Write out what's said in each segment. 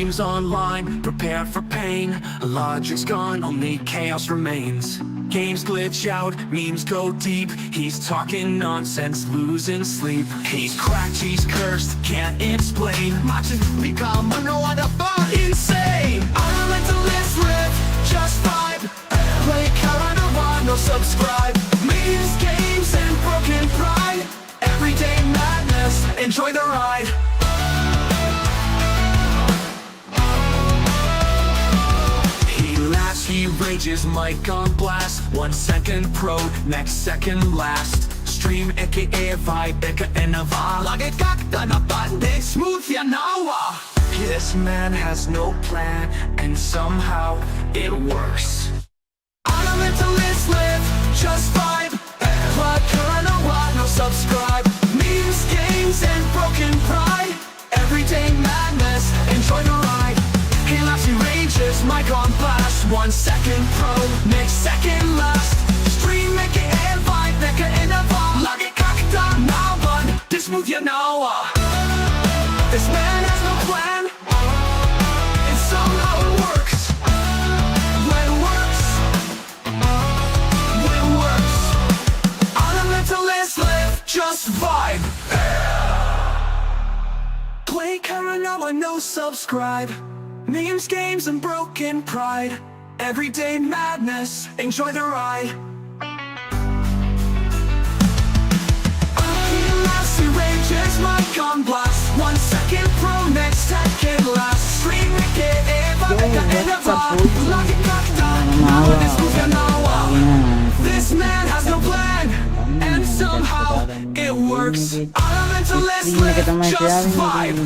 streams online, prepare for pain. Logic's gone, only chaos remains. Games glitch out, memes go deep. He's talking nonsense, losing sleep. He's cracked, he's cursed, can't explain. Watching become no other but insane. I'm a mentalist, live, just vibe. Play Carnival, no subscribe. Memes, games, and broken pride. Everyday madness, enjoy the ride. He rages, mic on blast. 1 second pro, next second last. Stream aka vibe, aka enava. Lagi kakta na bande, smooth ya nawa. This man has no plan, and somehow it works. I'm a mentalist, live, just vibe. But Carnival, no subscribe. Memes, games, and broken pride. Everyday madness, enjoy the ride. He laughs, he rages, mic on blast. 1 second pro, next second last. Stream aka vibe, aka enava. Lagi kakta na bande, this smooth ya nawa. This man has no plan, and somehow it works. When it works, when it works. I'm a mentalist, live, just vibe. Play Carnival, no subscribe. Memes, games, and broken pride. Everyday madness, enjoy the ride. He laughs, he rages, mic on blast. 1 second pro, next second last. Stream aka eka enava. Lagi kakta, now this move ya nawa. This man has no plan, and somehow it works. I'm a mentalist, live, just vibe.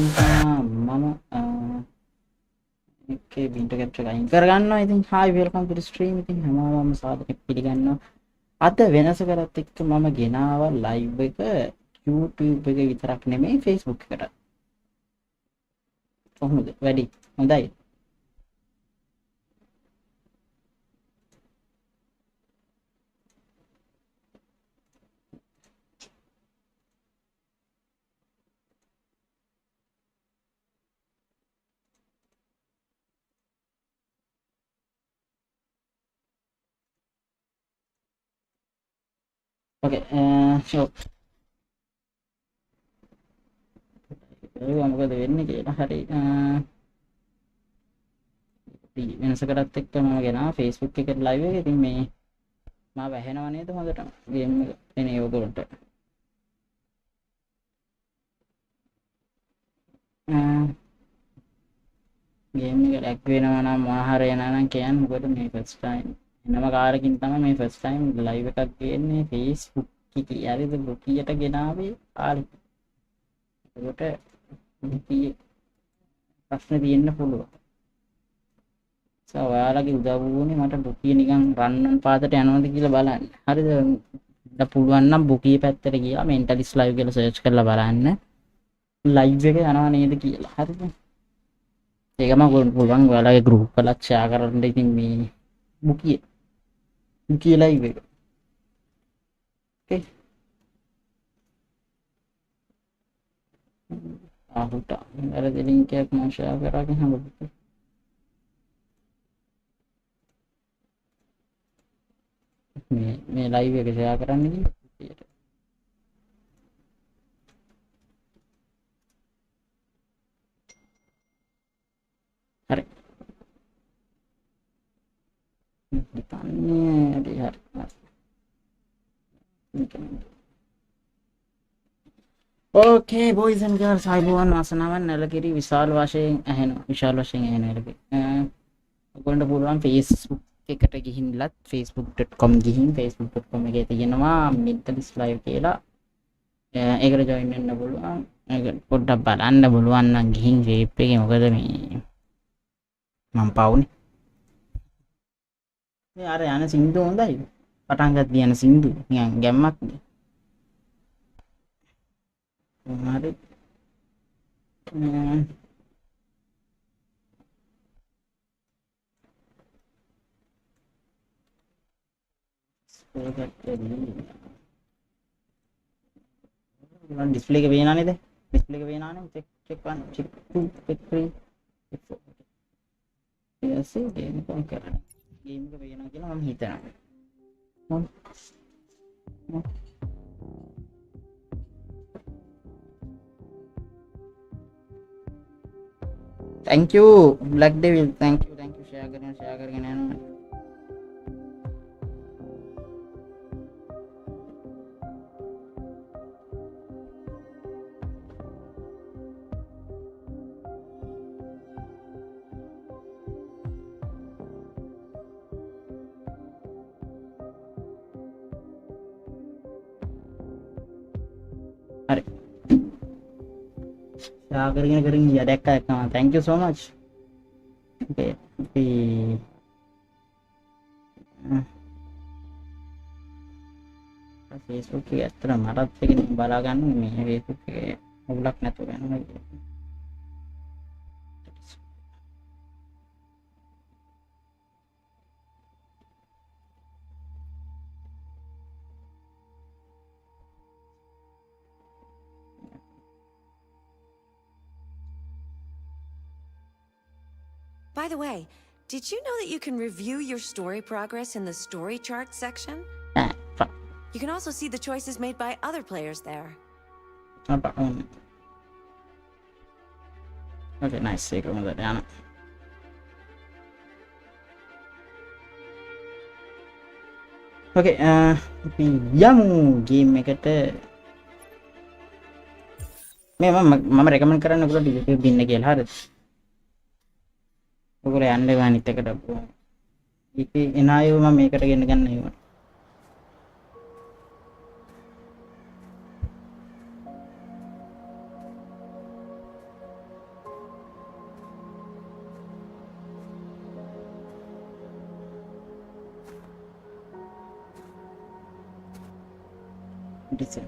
Okay, video capture අයින් කරගන්නවා. ඉතින් hi welcome to the stream. ඉතින් හැමෝම සාදරයෙන් පිළිගන්නවා. අද වෙනස කරත් එක්ක මම ගෙනාවා live එක YouTube එක විතරක් නෙමෙයි Facebook එකට. කොහොමද? වැඩි. හොඳයි. Okay, so මොකද වෙන්නේ කියලා හරි වෙනස කරත් එක්ක මම ගෙනා Facebook එකට live එක. ඉතින් මේ මාව ඇහෙනව නේද හොඳටම ගේම් එක එනේ ඔයගොල්ලන්ට. ගේම් එක ලැග් වෙනවා නම් ආහාරය නම් කියන්න. මොකද මේ first time එනම කාරකින් තමයි මේ first time live එකක් ගේන්නේ Facebook එකේ. හරිද? බුකියට ගෙනාවේ ආලි. ඒකට බුකිය ප්‍රශ්න තියෙන්න පුළුවන්. ඔයාලගේ උදව් වුණේ මට බුකිය නිකන් රන්නන් පාතට යනවද කියලා බලන්න. හරිද? දැන් පුළුවන් නම් බුකිය පැත්තට ගියා mentalist live කියලා search කරලා බලන්න. live එක යනවා නේද කියලා. හරිද? ඒකම පුළුවන් ඔයාලගේ group වලත් share කරන්න. ඉතින් මේ බුකිය live එක. Okay. ආහුට අර link එකක් මම share කරගෙන හම්බුනේ. මේ live එක share කරන්න කිව්වා. හරි. හිතන්නේ හරි. Okay, boys and girls, අයිබෝවන් වාසනාවන්. නැලකිරි විශාල වශයෙන් ඇහෙනවා. ඔයගොල්ලන්ට පුළුවන් Facebook එකට ගිහින්ලත් facebook.com ගිහින් facebook.com එකේ තියෙනවා mentalist live කියලා. ඒකට join වෙන්න පුළුවන්. ඒක පොඩ්ඩක් බලන්න පුළුවන් නම් ගිහින් group එකේ. මොකද මේ මම පවුනේ. මේ අර යන සින්දු හොඳයි. පටන් ගන්න යන සින්දු නිකන් ගැම්මක් නේ. හරි. display එක පේනා නේද? display එක පේනා නේ. check 1 check 2 check 3 check 4 ඊපස්සේ ගේම් එක කරන්න ගේම් එක වෙනවා කියලා මම හිතනවා thank you black devil thank you share කරගෙන යන්න හරි කරගෙන ගියා දැක්කා thank you so much okay Facebook එකේ ඇත්තට මටත් එක බලා ගන්න මේ Facebook එකේ අවුලක් නැතුව යනවා By the way, did you know that you can review your story progress in the story chart section? You can also see the choices made by other players there. Okay, nice. Take over that down. Okay, අපි යමු game එකට මේ මම recommend කරන්න ඔයගොල්ලෝ YouTube ඉන්න කියලා හරිද ඔයගොල්ලෝ යන්න ඒවා අනිත් එකට ඉතින් එන අයව මම මේකට ගෙන්න ගන්න ඒවා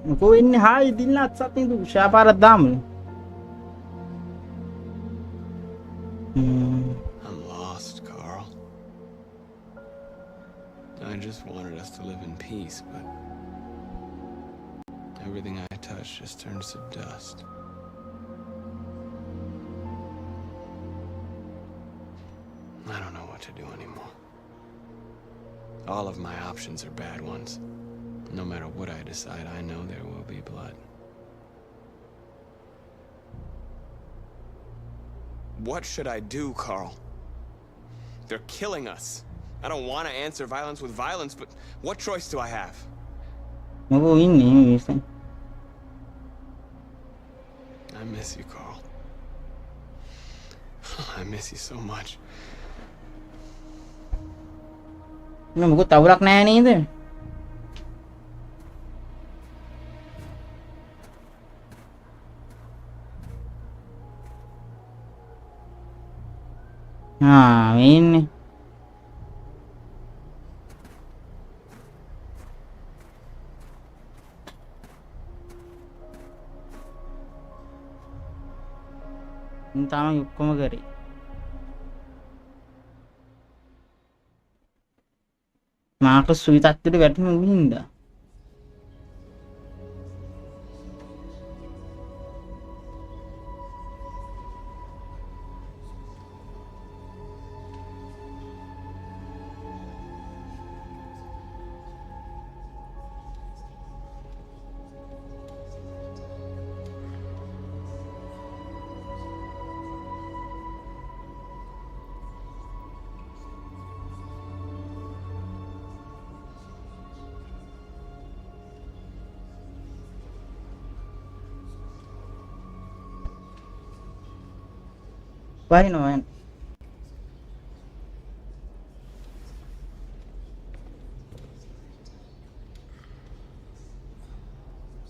මොකෝ ඉන්නේ හායි දින්න අත්සත් නේද උෂාපාරක් දාමු I'm lost, Carl. I just wanted us to live in peace, but everything I touch just turns to dust. I don't know what to do anymore. All of my options are bad ones. No matter what I decide, I know there will be blood. What should I do, Carl? They're killing us. I don't want to answer violence with violence, but what choice do I have? I miss you, Carl. I miss you so much. මොකද තවුරක් නැහැ නේද? ini entah ඔක්කොම කරේ මාක සුයි තත්ත්වයට වැටෙන වින්දා Why no man?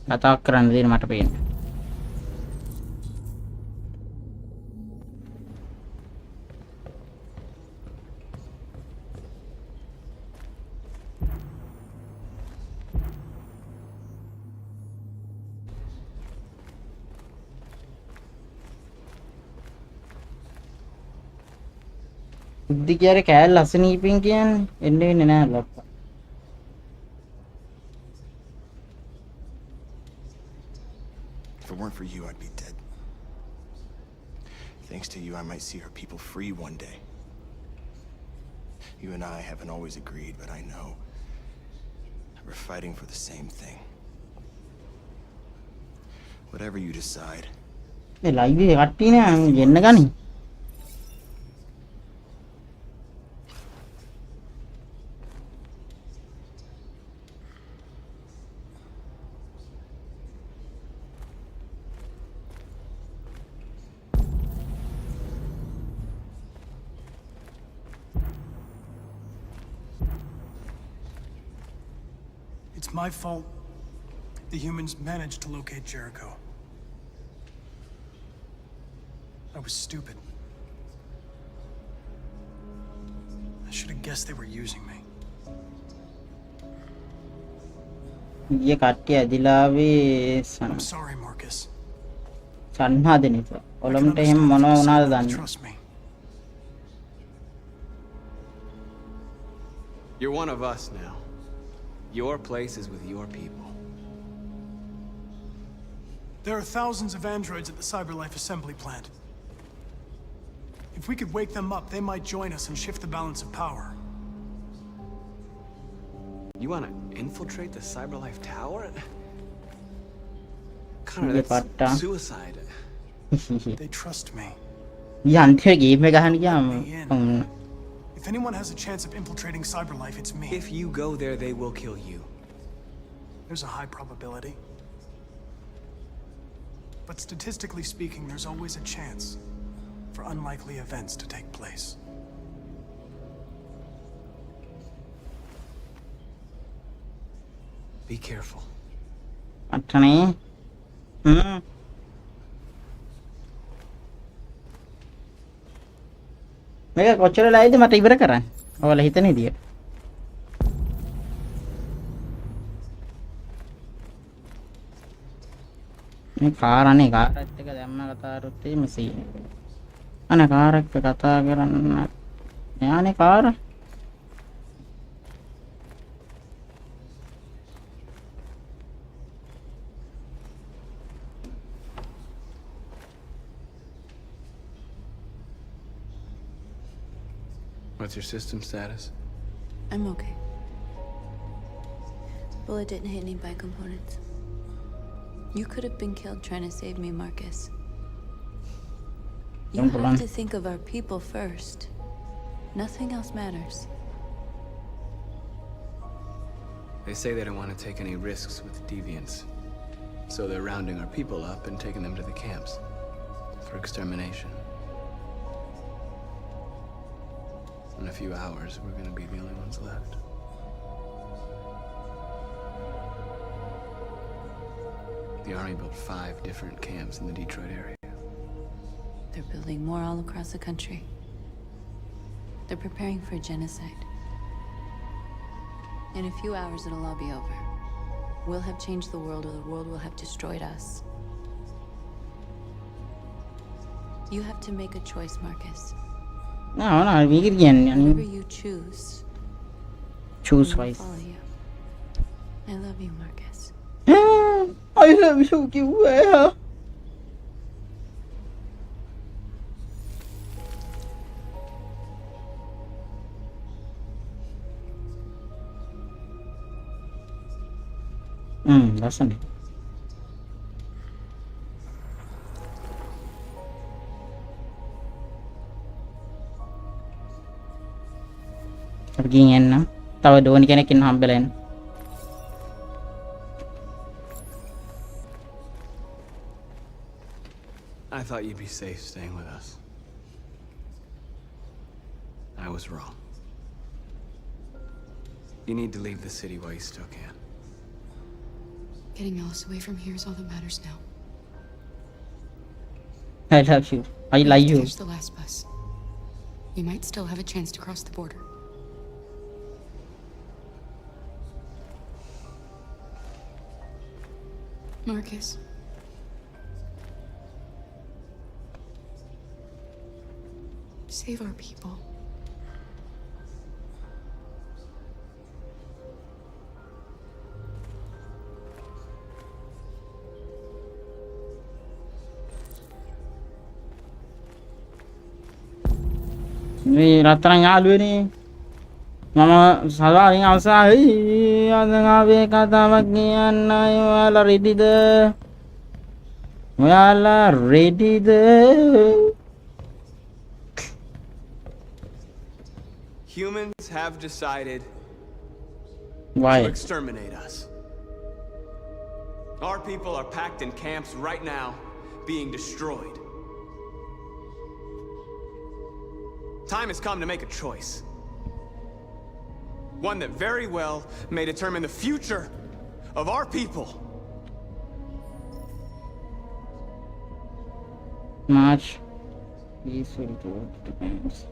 Kata keren din mata pin. බුද්ධි කියාරේ කෑල්ල අසනීපින් කියන්නේ එන්න වෙන්නේ නැහැ ලොක්කා. If it weren't for you, I'd be dead. Thanks to you, I might see her people free one day. You and I haven't always agreed, but I know we're fighting for the same thing. Whatever you decide. A live එකේ කට්ටිය නේ එන්න ගනි. It's my fault the humans managed to locate Jericho. I was stupid. I should have guessed they were using me. ඊයේ කට්ටිය ඇදිලා ආවේ I'm sorry, Marcus. සන්නාදෙනිත. I can ඔලොමට එහෙම understand මොනවා if you වුණාද said that. දන්නේ. Trust me. You're one of us now. Your place is with your people. There are thousands of androids at the CyberLife assembly plant. If we could wake them up, they might join us and shift the balance of power. You want to infiltrate the CyberLife Tower? Connor, that's suicide. They trust me. යන්ත්‍රය game එක ගහන්න ගියාම If anyone has a chance of infiltrating CyberLife, it's me. If you go there, they will kill you. There's a high probability. But statistically speaking, there's always a chance for unlikely events to take place. Be careful. අටනේ මේක කොච්චර ලයිද මට ඉවර කරන්න. ඔයාලා හිතන විදියට. මේ car අනේ කාර් එකත් එක දැම්ම කතා කරොත් එහෙම සීන්. අනේ කාර් එක්ක කතා කරන්න. යානේ car. What's your system status? I'm okay. Bullet didn't hit any bi-components. You could have been killed trying to save me, Marcus. You have to think of our people first. Nothing else matters. They say they don't want to take any risks with deviants. So they're rounding our people up and taking them to the camps for extermination. In a few hours, we're going to be the only ones left. The army built 5 different camps in the Detroit area. They're building more all across the country. They're preparing for genocide. In a few hours, it'll all be over. We'll have changed the world, or the world will have destroyed us. You have to make a choice, Marcus. Whatever you choose, choose I will wise. follow you. I love you, Marcus. I love you කිව්වා. ලස්සනයි. අපි ගිහින් එන්න. තව ඩෝනි කෙනෙක් ඉන්න හම්බෙලා එන්න. I thought you'd be safe staying with us. I was wrong. You need to leave the city while you still can. Getting Alice away from here is all that matters now. I love you. I like you. Catch the last bus. We might still have a chance to cross the border. Marcus. Save our people. මේ රත්තරන් යාළුවනේ. මම සදාරින් අවසානයි අද ආවේ කතාවක් කියන්නයි. ඔයාලා රෙඩිද? ඔයාලා රෙඩිද? Humans have decided Why? to exterminate us. Our people are packed in camps right now, being destroyed. Time has come to make a choice. One that very well may determine the future of our people. March. Peaceful to depends.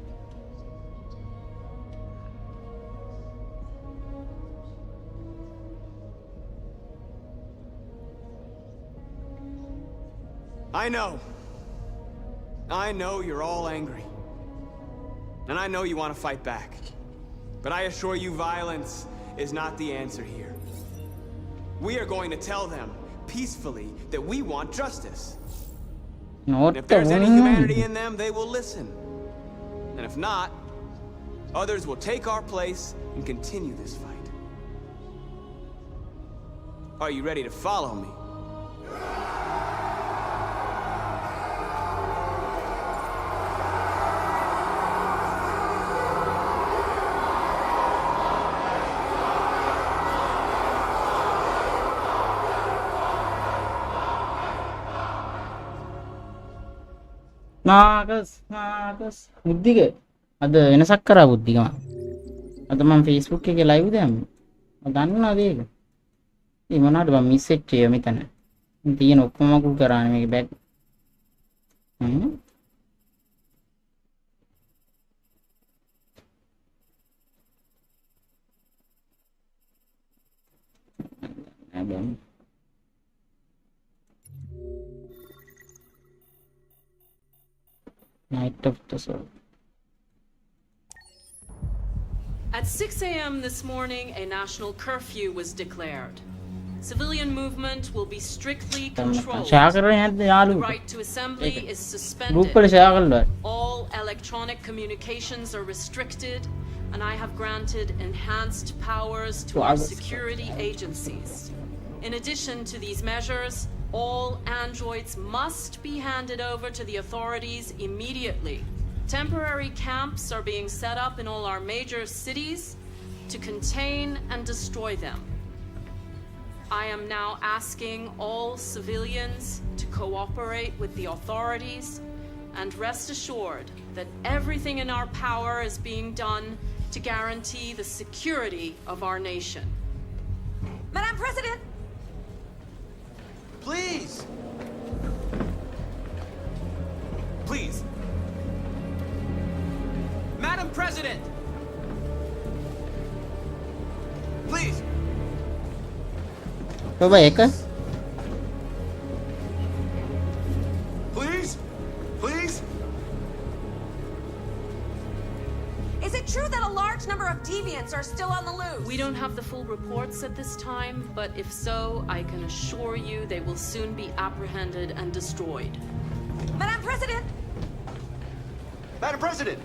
I know you're all angry. And I know you want to fight back. But I assure you violence is not the answer here. We are going to tell them peacefully that we want justice. Not And if there's any humanity in them, they will listen. And if not, others will take our place and continue this fight. Are you ready to follow me? නාගස් බුද්ධික අද වෙනසක් කරා බුද්ධිකම. අද මම Facebook එකේ live දැම්මේ. මම දන්නවද ඒක? ඒ මොනවද මම මිස් වෙච්ච ඒවා මෙතන. තියෙන ඔක්කොම මකුල් කරානේ මේකේ bag. Night of the Soul. At 6 a.m. this morning, a national curfew was declared. Civilian movement will be strictly controlled. The right to assembly is suspended. All electronic communications are restricted, and I have granted enhanced powers to our security agencies. In addition to these measures, all androids must be handed over to the authorities immediately. Temporary camps are being set up in all our major cities to contain and destroy them. I am now asking all civilians to cooperate with the authorities and rest assured that everything in our power is being done to guarantee the security of our nation. Madam President! Please! Please! Madam President! Please! coba එක Please? Please? Is it true that a large number of deviants are still on the loose? We don't have the full reports at this time, but if so, I can assure you they will soon be apprehended and destroyed. Madam President! Madam President!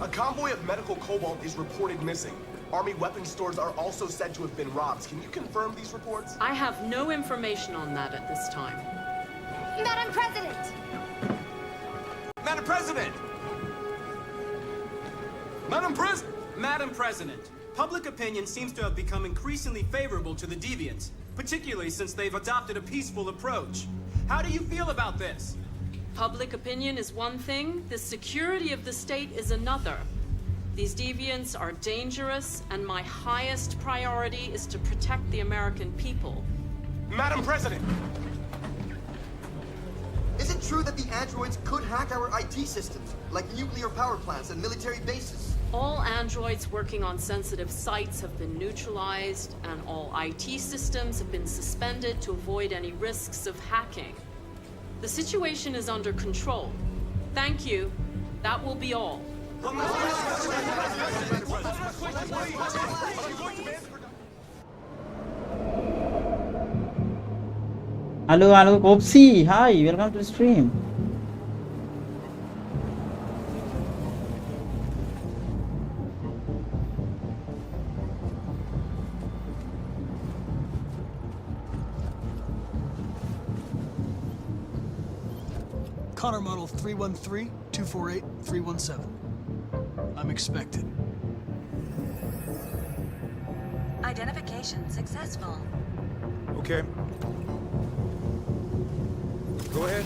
A convoy of medical cobalt is reported missing. Army weapons stores are also said to have been robbed. Can you confirm these reports? I have no information on that at this time. Madam President! Madam President! Madam President, public opinion seems to have become increasingly favorable to the deviants, particularly since they've adopted a peaceful approach. How do you feel about this? Public opinion is one thing, the security of the state is another. These deviants are dangerous, and my highest priority is to protect the American people. Madam President! Is it true that the androids could hack our IT systems, like nuclear power plants and military bases? All androids working on sensitive sites have been neutralized, and all IT systems have been suspended to avoid any risks of hacking. The situation is under control. Thank you. That will be all. Hello, Kopsi. Hi, welcome to the stream. Connor model 313-248-317. I'm expected. Identification successful. Okay. Go ahead.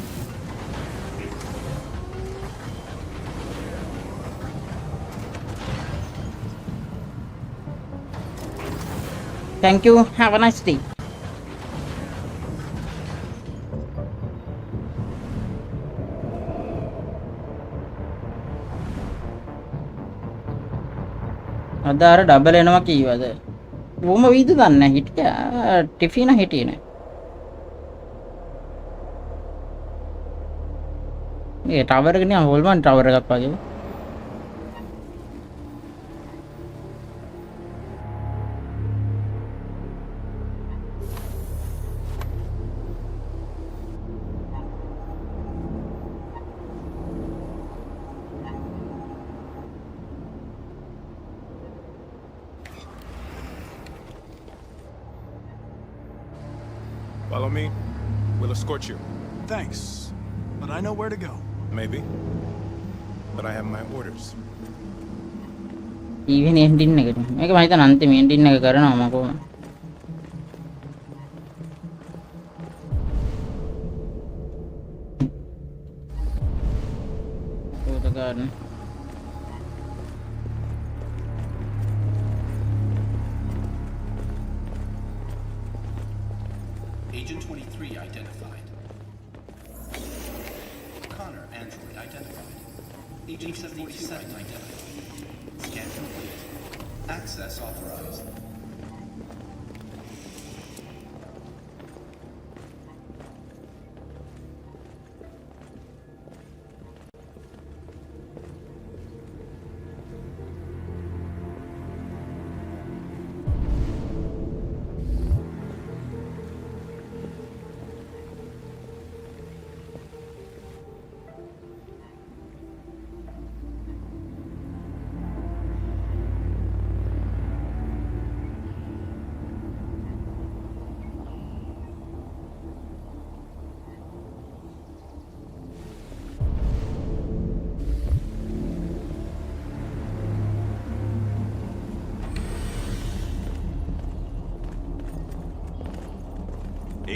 Thank you. Have a nice day. අදාර double එනවා කීවද? ඌම වීද දන්නේ නැහැ හිටියා. ටිෆින හිටියේ නැහැ. මේ tower එක නිකන් හොල්මන් ටවර් එකක් වගේ. Follow me. We'll escort you. Thanks, but I know where to go. Maybe. But I have my orders. even ending එකට. මේක මම හිතන අන්තිම ending එක කරනවා මම කොහොමද? ඒක ගන්න. Agent 23 identified. Connor android identified. Agent 47 identified. Scan complete. Access authorized.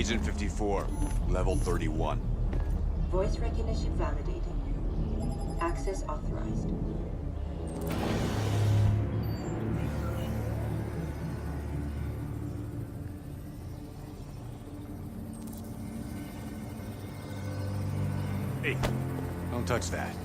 Agent 54, level 31. Voice recognition validated. Access authorized. Hey, don't touch that.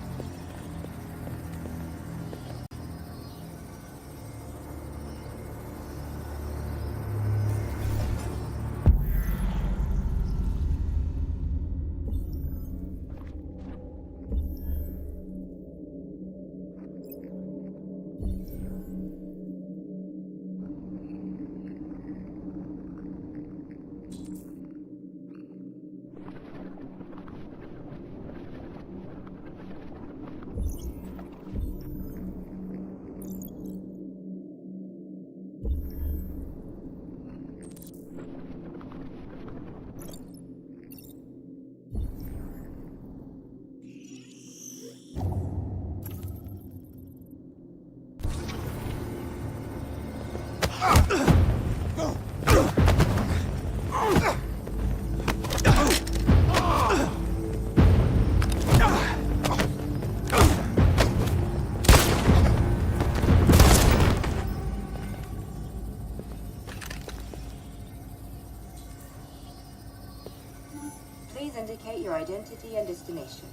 Please indicate your identity and destination.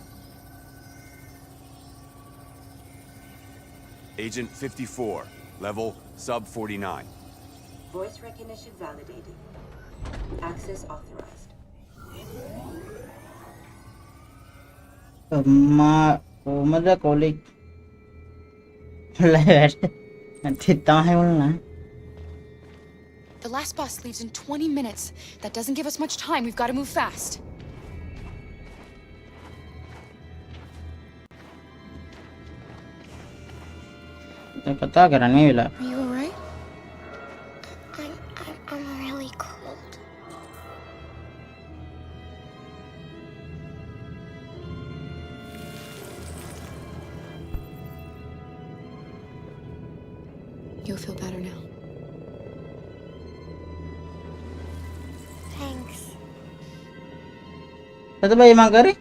Agent 54, level sub 49. Voice recognition validated. Access authorized. කොහමද කොලික් The last bus leaves in 20 minutes. That doesn't give us much time. We've got to move fast. කතා කරන්නේ මේ වෙලාව. Are you alright? I'm really cold. You'll feel better now. Thanks. Kata ba emang kari?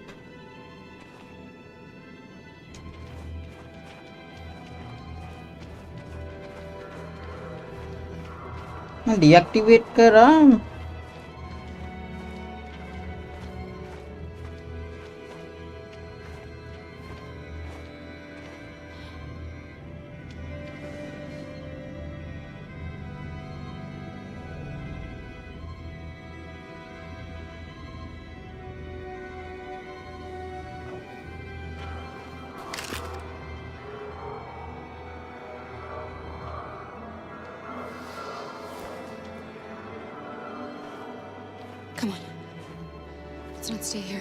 Deactivate करा. Come on. Let's not stay here.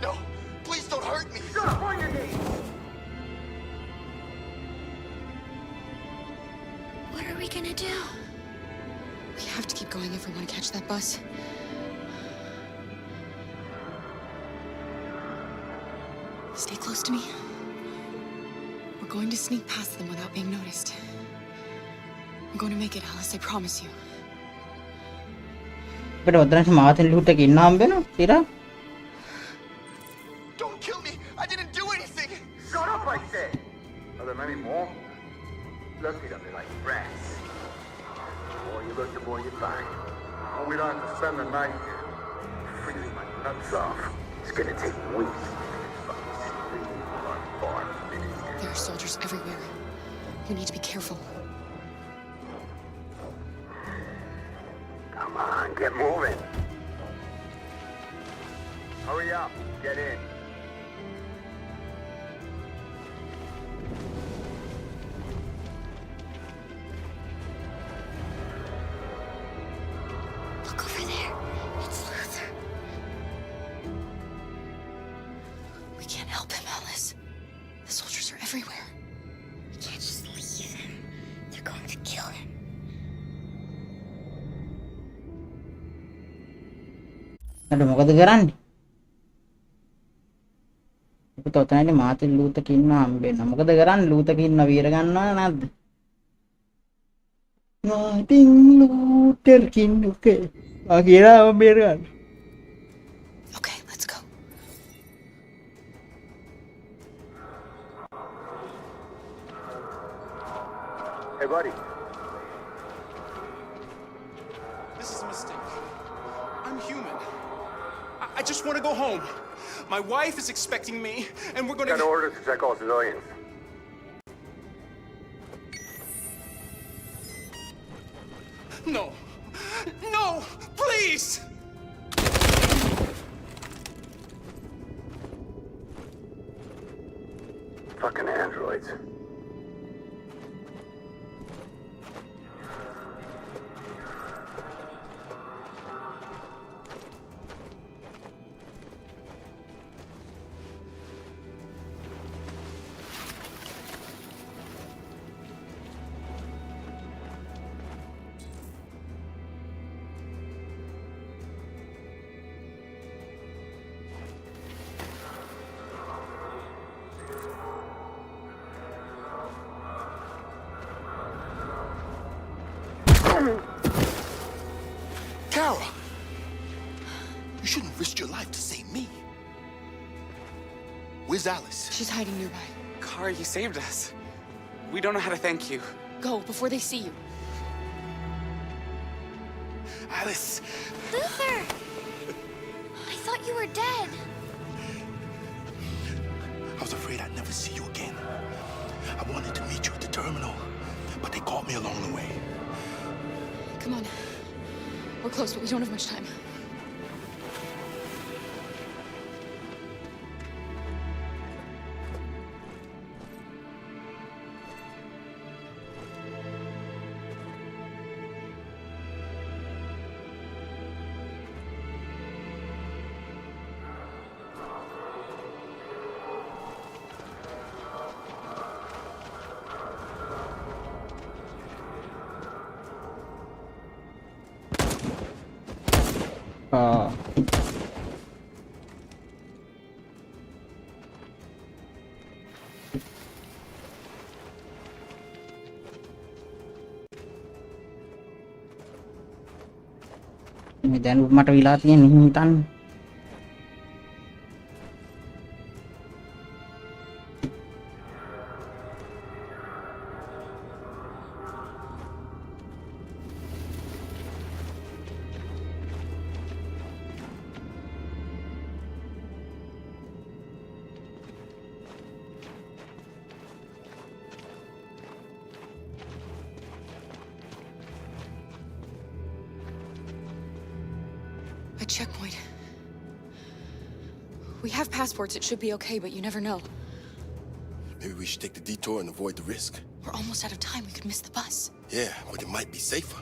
No, please don't hurt me. Shut up on your knees! What are we gonna do? We have to keep going if we want to catch that bus. Stay close to me. We're going to sneak past them without being noticed. I'm going to make it, Alice, I promise you. But what is Martin Luther King? Don't kill me. I didn't do anything. Shut up, I said! Are there many more? Lucky that they like rats. The more you look, the more you find. Oh, we don't have to spend the night here. Freezing my nuts off. It's gonna take weeks. There are soldiers everywhere. We need to be careful. Come on, get moving. Hurry up, get in. Look over there. It's Luther. We can't help him, Alice. The soldiers are everywhere. We can't just leave him. They're going to kill him. Aduh, මොකද කරන්නේ? අපිට ඔතනදී මාතින් ලූත කින්න හම්බෙන්න. මොකද කරන්නේ? ලූත කින්න වීර ගන්නව නැද්ද? මාතින් Luther කින්න ඔකේ. ආ කියලා වීර ගන්න. Okay, let's go. Hey, buddy. This is a mistake. I'm human. I just want to go home. My wife is expecting me, and we're going to... Got orders to check all civilians. No. No! Please! Fucking androids. Kara! You shouldn't have risked your life to save me. Where's Alice? She's hiding nearby. Kara, you saved us. We don't know how to thank you. Go before they see you. Alice! Luther! I thought you were dead. I was afraid I'd never see you again. I wanted to meet you at the terminal, but they caught me along the way. Come on. We're close, but we don't have much time. දැන් මට විලා තියෙන හිතන්න. A checkpoint. We have passports, it should be okay, but you never know. Maybe we should take the detour and avoid the risk. We're almost out of time, we could miss the bus. Yeah, but it might be safer.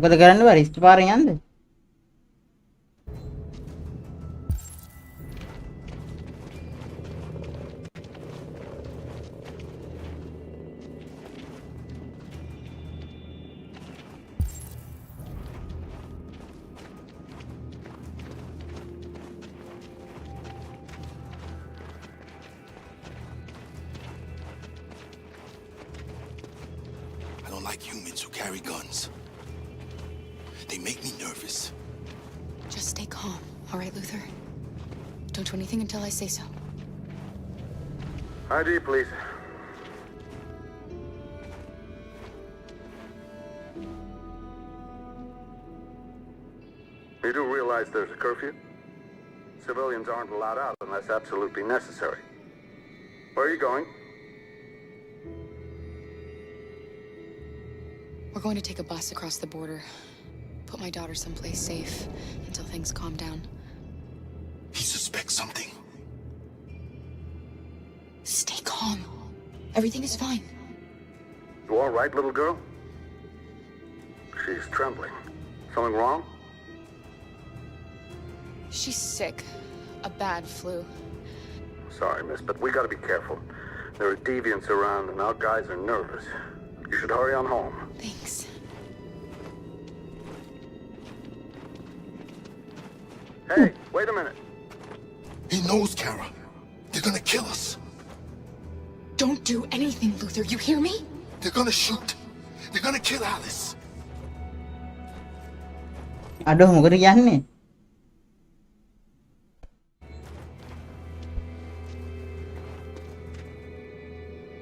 මොකද කරන්න බෑ රිස්ට් පාරෙන් යන්න. I don't like humans who carry guns. They make me nervous. Just stay calm, all right, Luther? Don't do anything until I say so. ID, please. You do realize there's a curfew? Civilians aren't allowed out unless absolutely necessary. Where are you going? We're going to take a bus across the border. Put my daughter someplace safe until things calm down. He suspects something. Stay calm. Everything is fine. You all right, little girl? She's trembling. Something wrong? She's sick. A bad flu. Sorry, miss, but we gotta be careful. There are deviants around and our guys are nervous. You should hurry on home. Thanks. Hey, wait a minute. He knows, Kara. They're gonna kill us. Don't do anything, Luther. You hear me? They're gonna shoot. They're gonna kill Alice. අඩෝ මොකද කියන්නේ?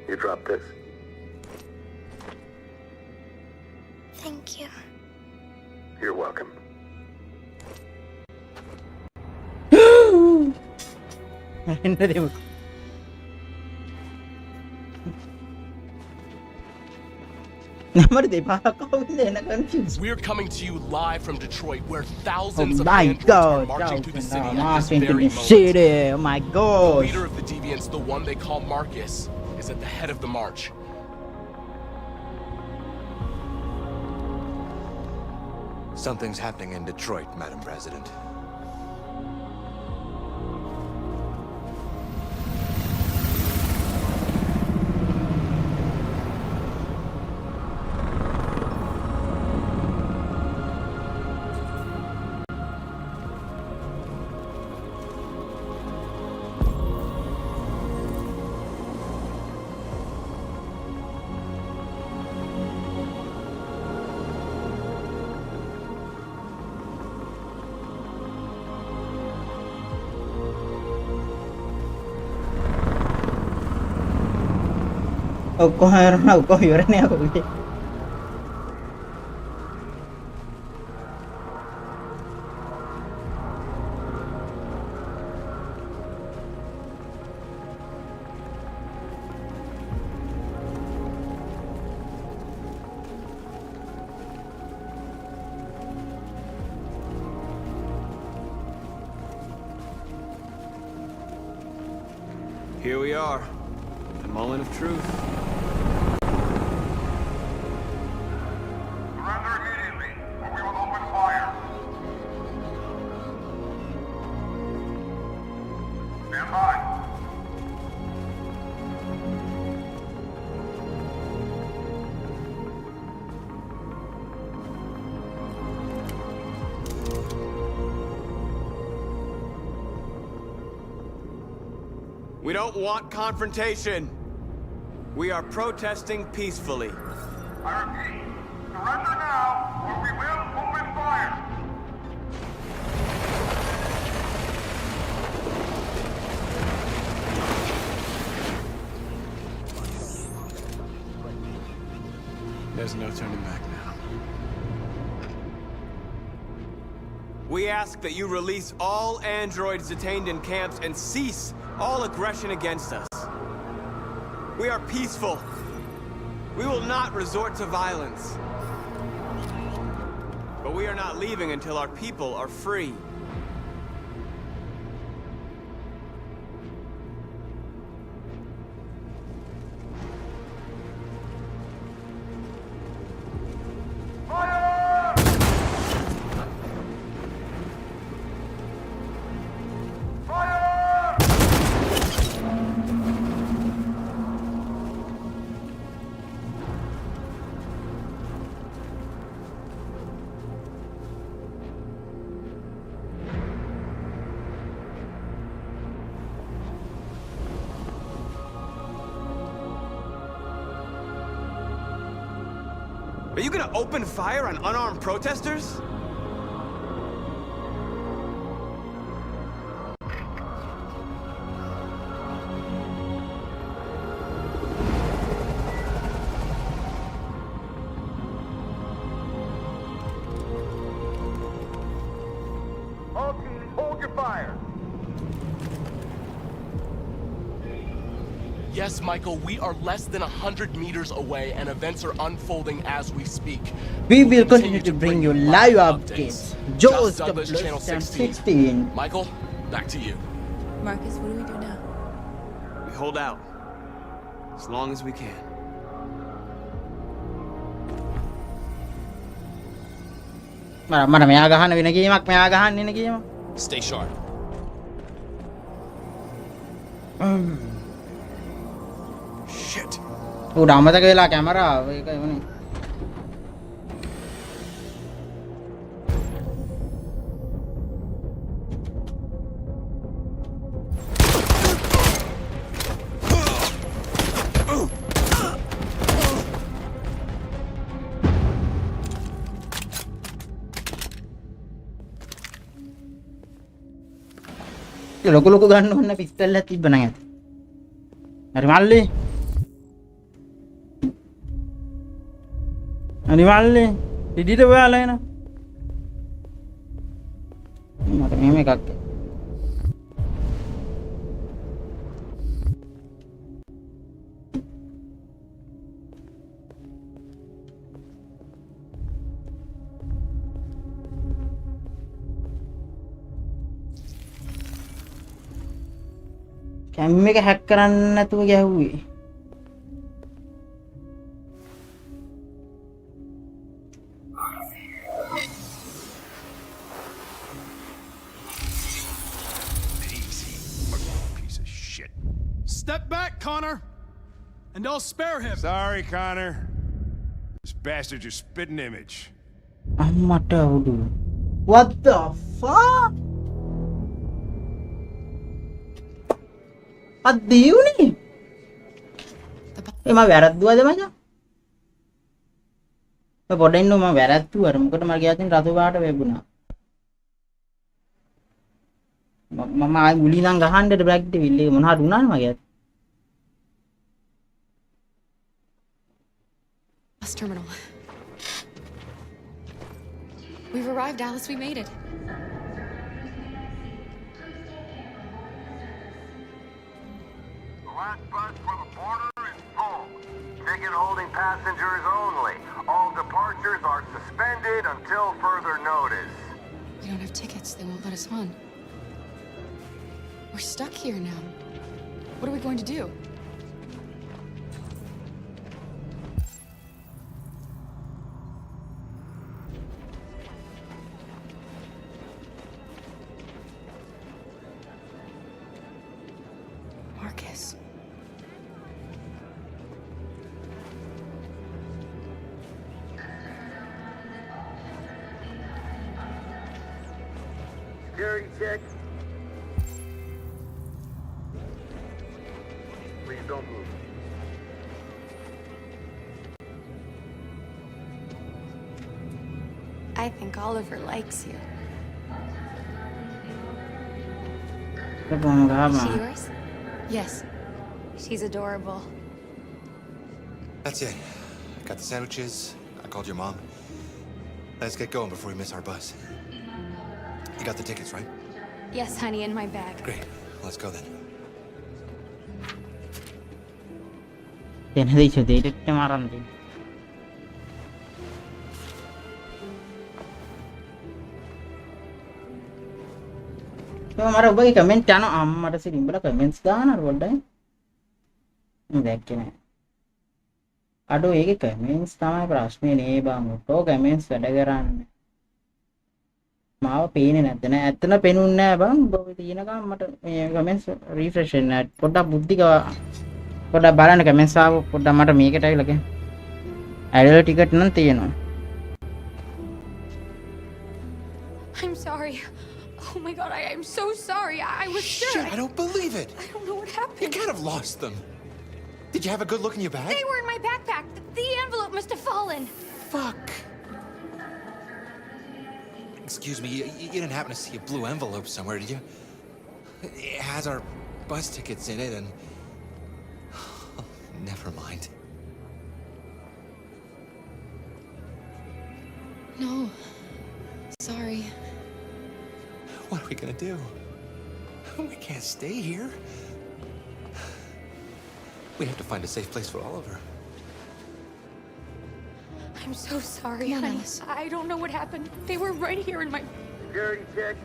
You drop this. Thank you. You're welcome. We're coming to you live from Detroit, where thousands Oh of my androids God, are marching through the city at this marching very through the moment. city. Oh my The God. leader of the deviants, the one they call Marcus, is at the head of the march. Something's happening in Detroit, Madam President. ඔක්කොම ඉවරනේ ඔගේ. Here we are. The moment of truth. Surrender immediately, or we will open fire. Stand by. We don't want confrontation. We are protesting peacefully. I repeat, surrender now, or we will open fire! There's no turning back now. We ask that you release all androids detained in camps and cease all aggression against us. We are peaceful. We will not resort to violence. But we are not leaving until our people are free. Are you gonna open fire on unarmed protesters? All teams, hold your fire! Yes, Michael, we are less than 100 meters away and events are unfolding as we speak. We will continue to bring you live updates. Joe's the Douglas, plus Channel 16. Michael, back to you. Marcus, what do we do now? We hold out. As long as we can. මට මෙයා ගහන්න වෙන ගේමක් මෙයා ගහන්න වෙන ගේමක්. Stay sharp. Shit. උඩ අමතක වෙලා කැමරාව ඒකයි වනේ. ලොකු ලොකු ගන්න ඕන පිස්තල් එකක් තිබ්බ නම් ඇති. හරි මල්ලි. හරි මල්ලි. ඉදිරියට ඔයාලා එන. මට මෙහෙම එකක්. කැම් එක හැක් කරන්න නැතුව ගැහුවේ. Piece of shit. Step back, Connor, and I'll spare him. Sorry, Connor. This bastard's your spitting image. අම්මට උඩු. What the fuck? අදීවුනේ. එම වැරද්දුවද මචං? ඔය පොඩ්ඩක් ඉන්න මම වැරද්දුවා. මොකද මට ගියාතින් රතු පාට වෙබුණා. මම ආයි මුලින් ඉඳන් ගහන්නද බ්ලැක් ඩෙවිල් එක මොනවද වුණාද මගේ? Bus terminal. We've arrived, Alice. We made it. Last bus for the border is full. Ticket holding passengers only. All departures are suspended until further notice. We don't have tickets. They won't let us on. We're stuck here now. What are we going to do? Marcus. Security check. don't move. I think Oliver likes you. Is she yours? Yes. She's adorable. That's it. Got the sandwiches. I called your mom. Let's get going before we miss our bus. You got the tickets, right? Yes, honey, in my bag. Great. Let's go then. මට ඔබගේ comment යන අම්මට සිරිම්බල comments දානවා පොඩ්ඩයි දැක්කේ නෑ අඩෝ ඒකේ comments තමයි ප්‍රශ්නේ නේ බං ඔතෝ කමෙන්ට්ස් වැඩ කරන්නේ මාව පේන්නේ නැද්ද නෑ ඇත්තන පේනුන්නේ නෑ බං ඔබ තියෙනකම් මට මේ කමෙන්ට්ස් රිෆ්‍රෙෂ් වෙන්න පොඩ්ඩක් බුද්ධික පොඩ්ඩක් බලන්න කමෙන්ට්ස් ආව පොඩ්ඩක් මට මේකට ඇවිල්ලා ගන්න ඇඩල් ටිකට් නම් තියෙනවා I'm sorry. Oh my god, I'm so sorry. I was sure. Shit, I don't believe it. I don't know what happened. You kind of lost them. Did you have a good look in your bag? They were in my backpack. The envelope must have fallen. Fuck. Excuse me, you didn't happen to see a blue envelope somewhere, did you? It has our bus tickets in it and... Never mind. No. Sorry. What are we gonna do? We can't stay here. We have to find a safe place for Oliver. I'm so sorry, honey. Alice. I don't know what happened. They were right here in my... Security check.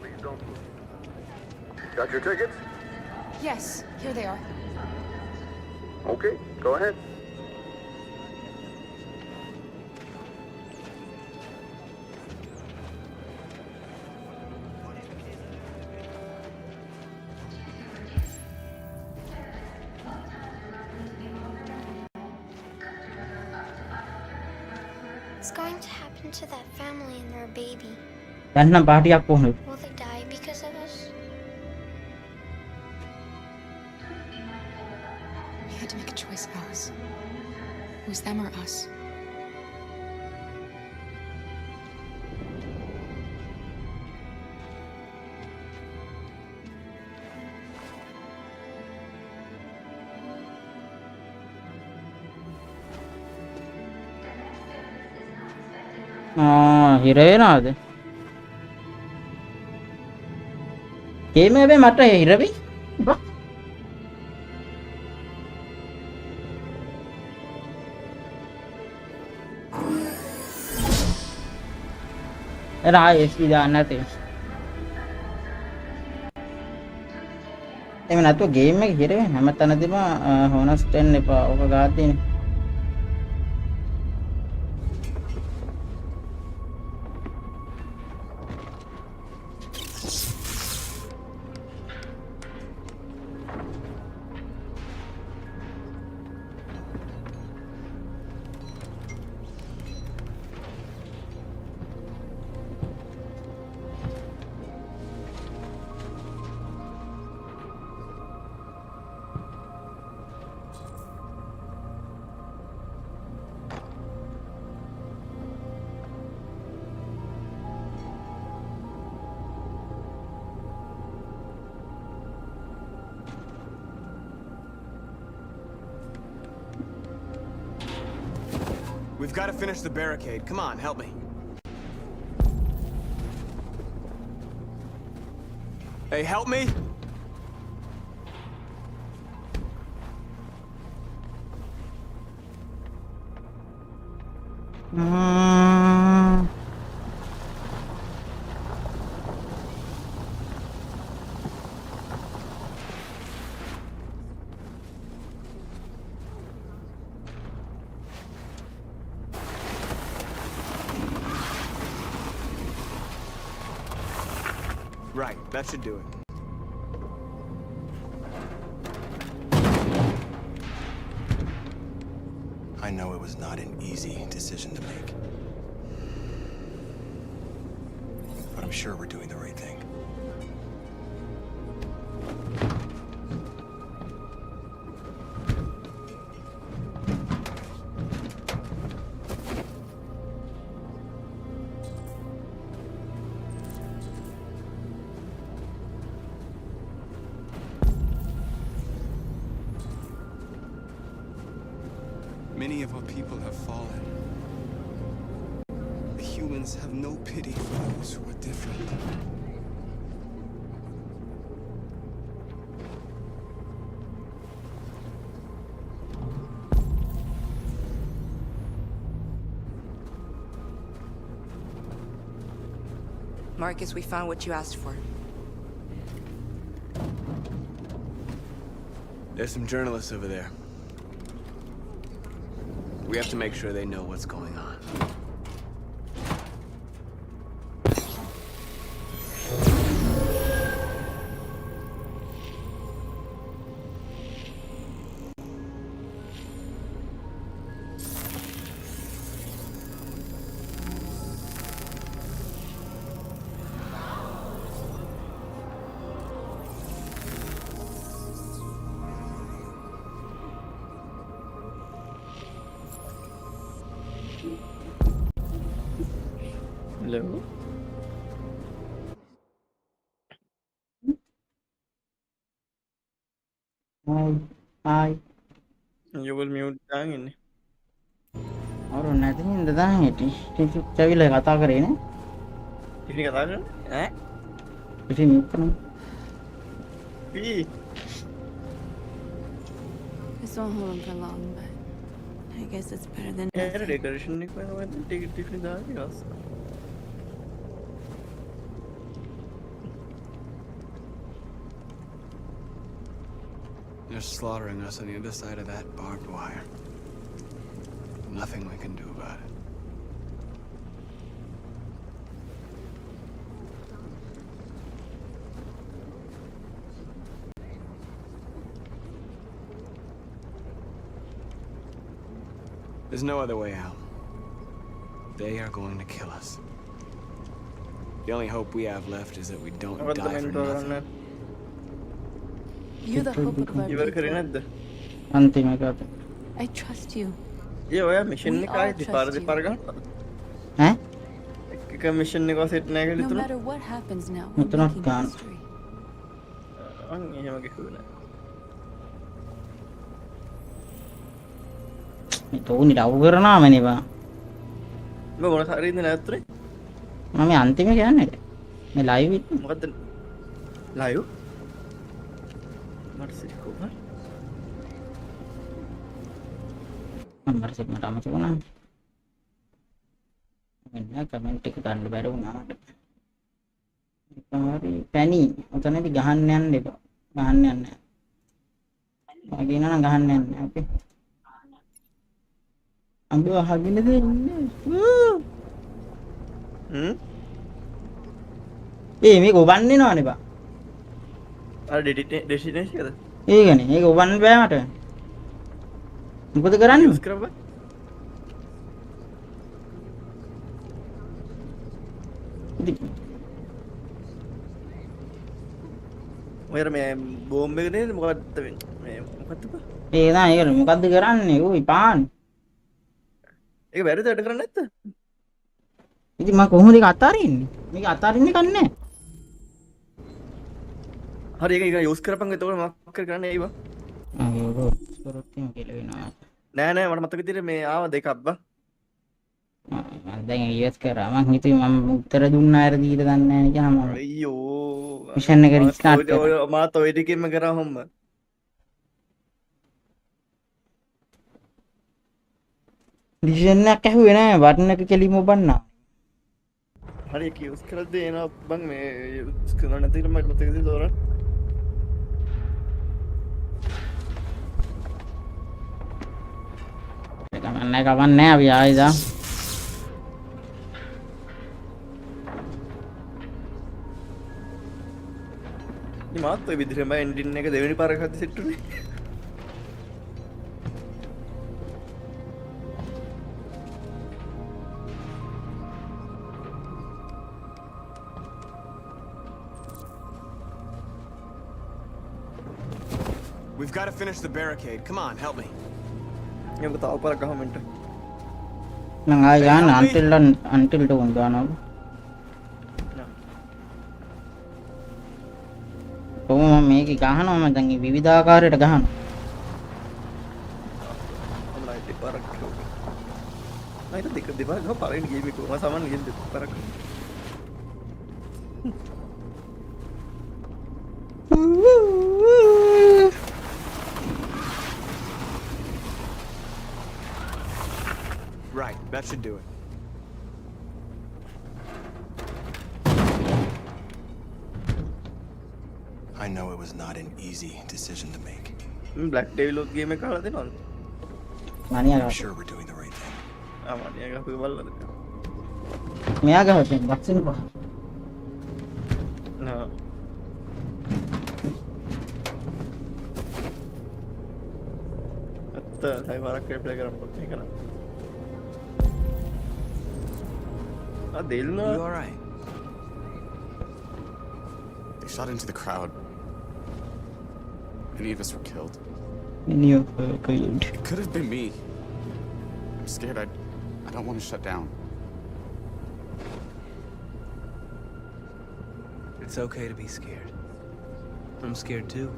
Please don't move. Got your tickets? Yes, here they are. Okay, go ahead. What's going to happen to that family and their baby? දැන් නම් පාටියක් කොහොමද Will they die because of us? We had to make a choice, Alice. It was them or us. හිර වෙනවද game එකේ මට හිර වෙයි එරා SP දාන්න නැතේ එමෙ නැතුව ගේම් එක හිර වෙන හැම තැනදීම හොනස් 10 එපා ඔක ගාද්දීනේ We've got to finish the barricade. Come on, help me. Hey, help me! Right, that should do it. I know it was not an easy decision to make. But I'm sure we're doing the right thing. of our people have fallen. The humans have no pity for those who are different. Marcus, we found what you asked for. There's some journalists over there. We have to make sure they know what's going on. Hello. Hi. You will mute down in. और नहीं इंदा दा है चाबी लगाता करे ने किसने कहा था हैं किसी म्यूट करो भी This won't hold him for long, but I guess it's better than यार nothing. डेकोरेशन नहीं कोई ना टिकट टिफिन दार भी बस They're slaughtering us on the other side of that barbed wire. Nothing we can do about it. There's no other way out. They are going to kill us. The only hope we have left is that we don't die for nothing. You're the hope of our You were people. correct. अंतिम है क्या I trust you. ये वो यार mission We ने all कहा trust you. दीपार का हैं क्या मिशन ने कहा सेट नहीं कर No लिया matter what happens now, मैं we're तो ना making कान history. ये मगे खुद ना मैं तो नहीं डाउ करना मैंने बा मैं बोला था रीज़न है तुरे मैं अंतिम में क्या है मैं लाइव ही मुकद्दर लाइव मर्सी को भर नंबर से मटा मच को ना मैंने कमेंट के कांड बैठो ना हमारी पैनी उतने भी गहन न्यान दे गहन न्यान आगे ना गहन न्यान ओके अब आगे ने दे ए මේක ඔබන්නේ නෝනේ බා අර ඩෙස්ටිනේෂන් එකද ඒකනේ ඒක ඔබන්න බෑ මට මොකද කරන්නේ යූස් කරපන් ඔයර මේ බෝම්බ එක නේද මොකක්ද මේ මොකක්ද බා ඒක නෑ ඒක මොකද්ද කරන්නේ ඌයි පාන් ඒක බැරිද වැඩ කරන්නේ නැත්ද ඉතින් මම කොහොමද ඒක අතාරින්නේ මේක අතාරින්නේ කන්නේ හරි ඒක යූස් කරපන් එතකොට මොකක් කරන්නේ ඒව ආ ඒක කරොත් එහෙම කියලා වෙනවා නෑ නෑ මට මතක විදිහට මේ ආව දෙකක් බා මම දැන් ඉවස් කරා මම හිතුවේ මම උත්තර දුන්නා අර දීලා දන්නේ නැහැ කියලා මම අයියෝ මිෂන් එක රීස්ටාර්ට් කරා මාත් ඔය ටිකෙම කරා හොම්ම ඩිසිෂන් එකක් ඇහුවේ නෑ බටන් එක කෙලිම ඔබන්නා හරි ඒක යූස් කරද්දී එනවා බං මේ යූස් කරන්න නැති කියලා මට මතක විදිහට තෝරන්න කමන්නේ අපි ආයිද ඉතින් මාත් ඔය විදිහටම එන්ඩින් එක දෙවෙනි පාරක් හදි සෙට් උනේ We've got to finish the barricade. Come on, help me. ඒක තාව පාරක් ගහමන්ට මම ආයි ගන්න until to උන් ගන්නවා කොහොම මම මේක ගහනවා මම දැන් විවිධාකාරයට ගහනවා ඔන්න ඒක පාරක් අයිත දෙක දෙපාරක් ගහ පළවෙනි ගේම් එක මම සාමාන්‍ය ගේම් දෙපාරක් Right, that should do it. I know it was not an easy decision to make. Black Devil game එක කාලා දෙනවද? I'm sure we're doing the right thing. මානියා ගහපු බලන්න. මෙයා ගහපෙන් දක්ෂින පහ. නෑ. අත්ත සයිවරක් ප්ලේ කරන්න මේක නා. You alright? They shot into the crowd. Any of us were killed. Many of killed. It could have been me. I'm scared. I don't want to shut down. It's okay to be scared. I'm scared too.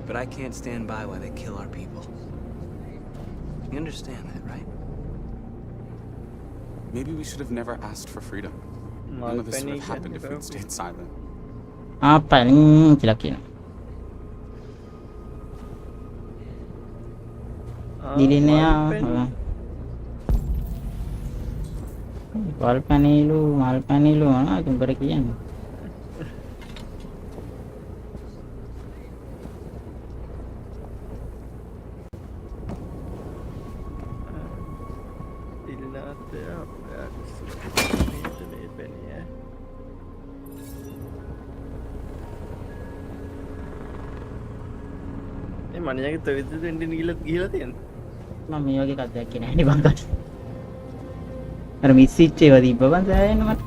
But I can't stand by while they kill our people. You understand that, right? Maybe we should have never asked for freedom. None of this would have happened if we'd stayed silent. paling කියලා කියනවා. දිලිනයා වල් පැනීලු මල් පැනීලු මොනවද උඹට කියන්නේ? මනියගේ තවිද දෙන්න ගිහලා තියෙනවා. මම මේ වගේ එකක් දැක්කේ නැහැ නේ බංගත්. අර මිස්සිච් ඒවා දීප බං සෑහෙන මට.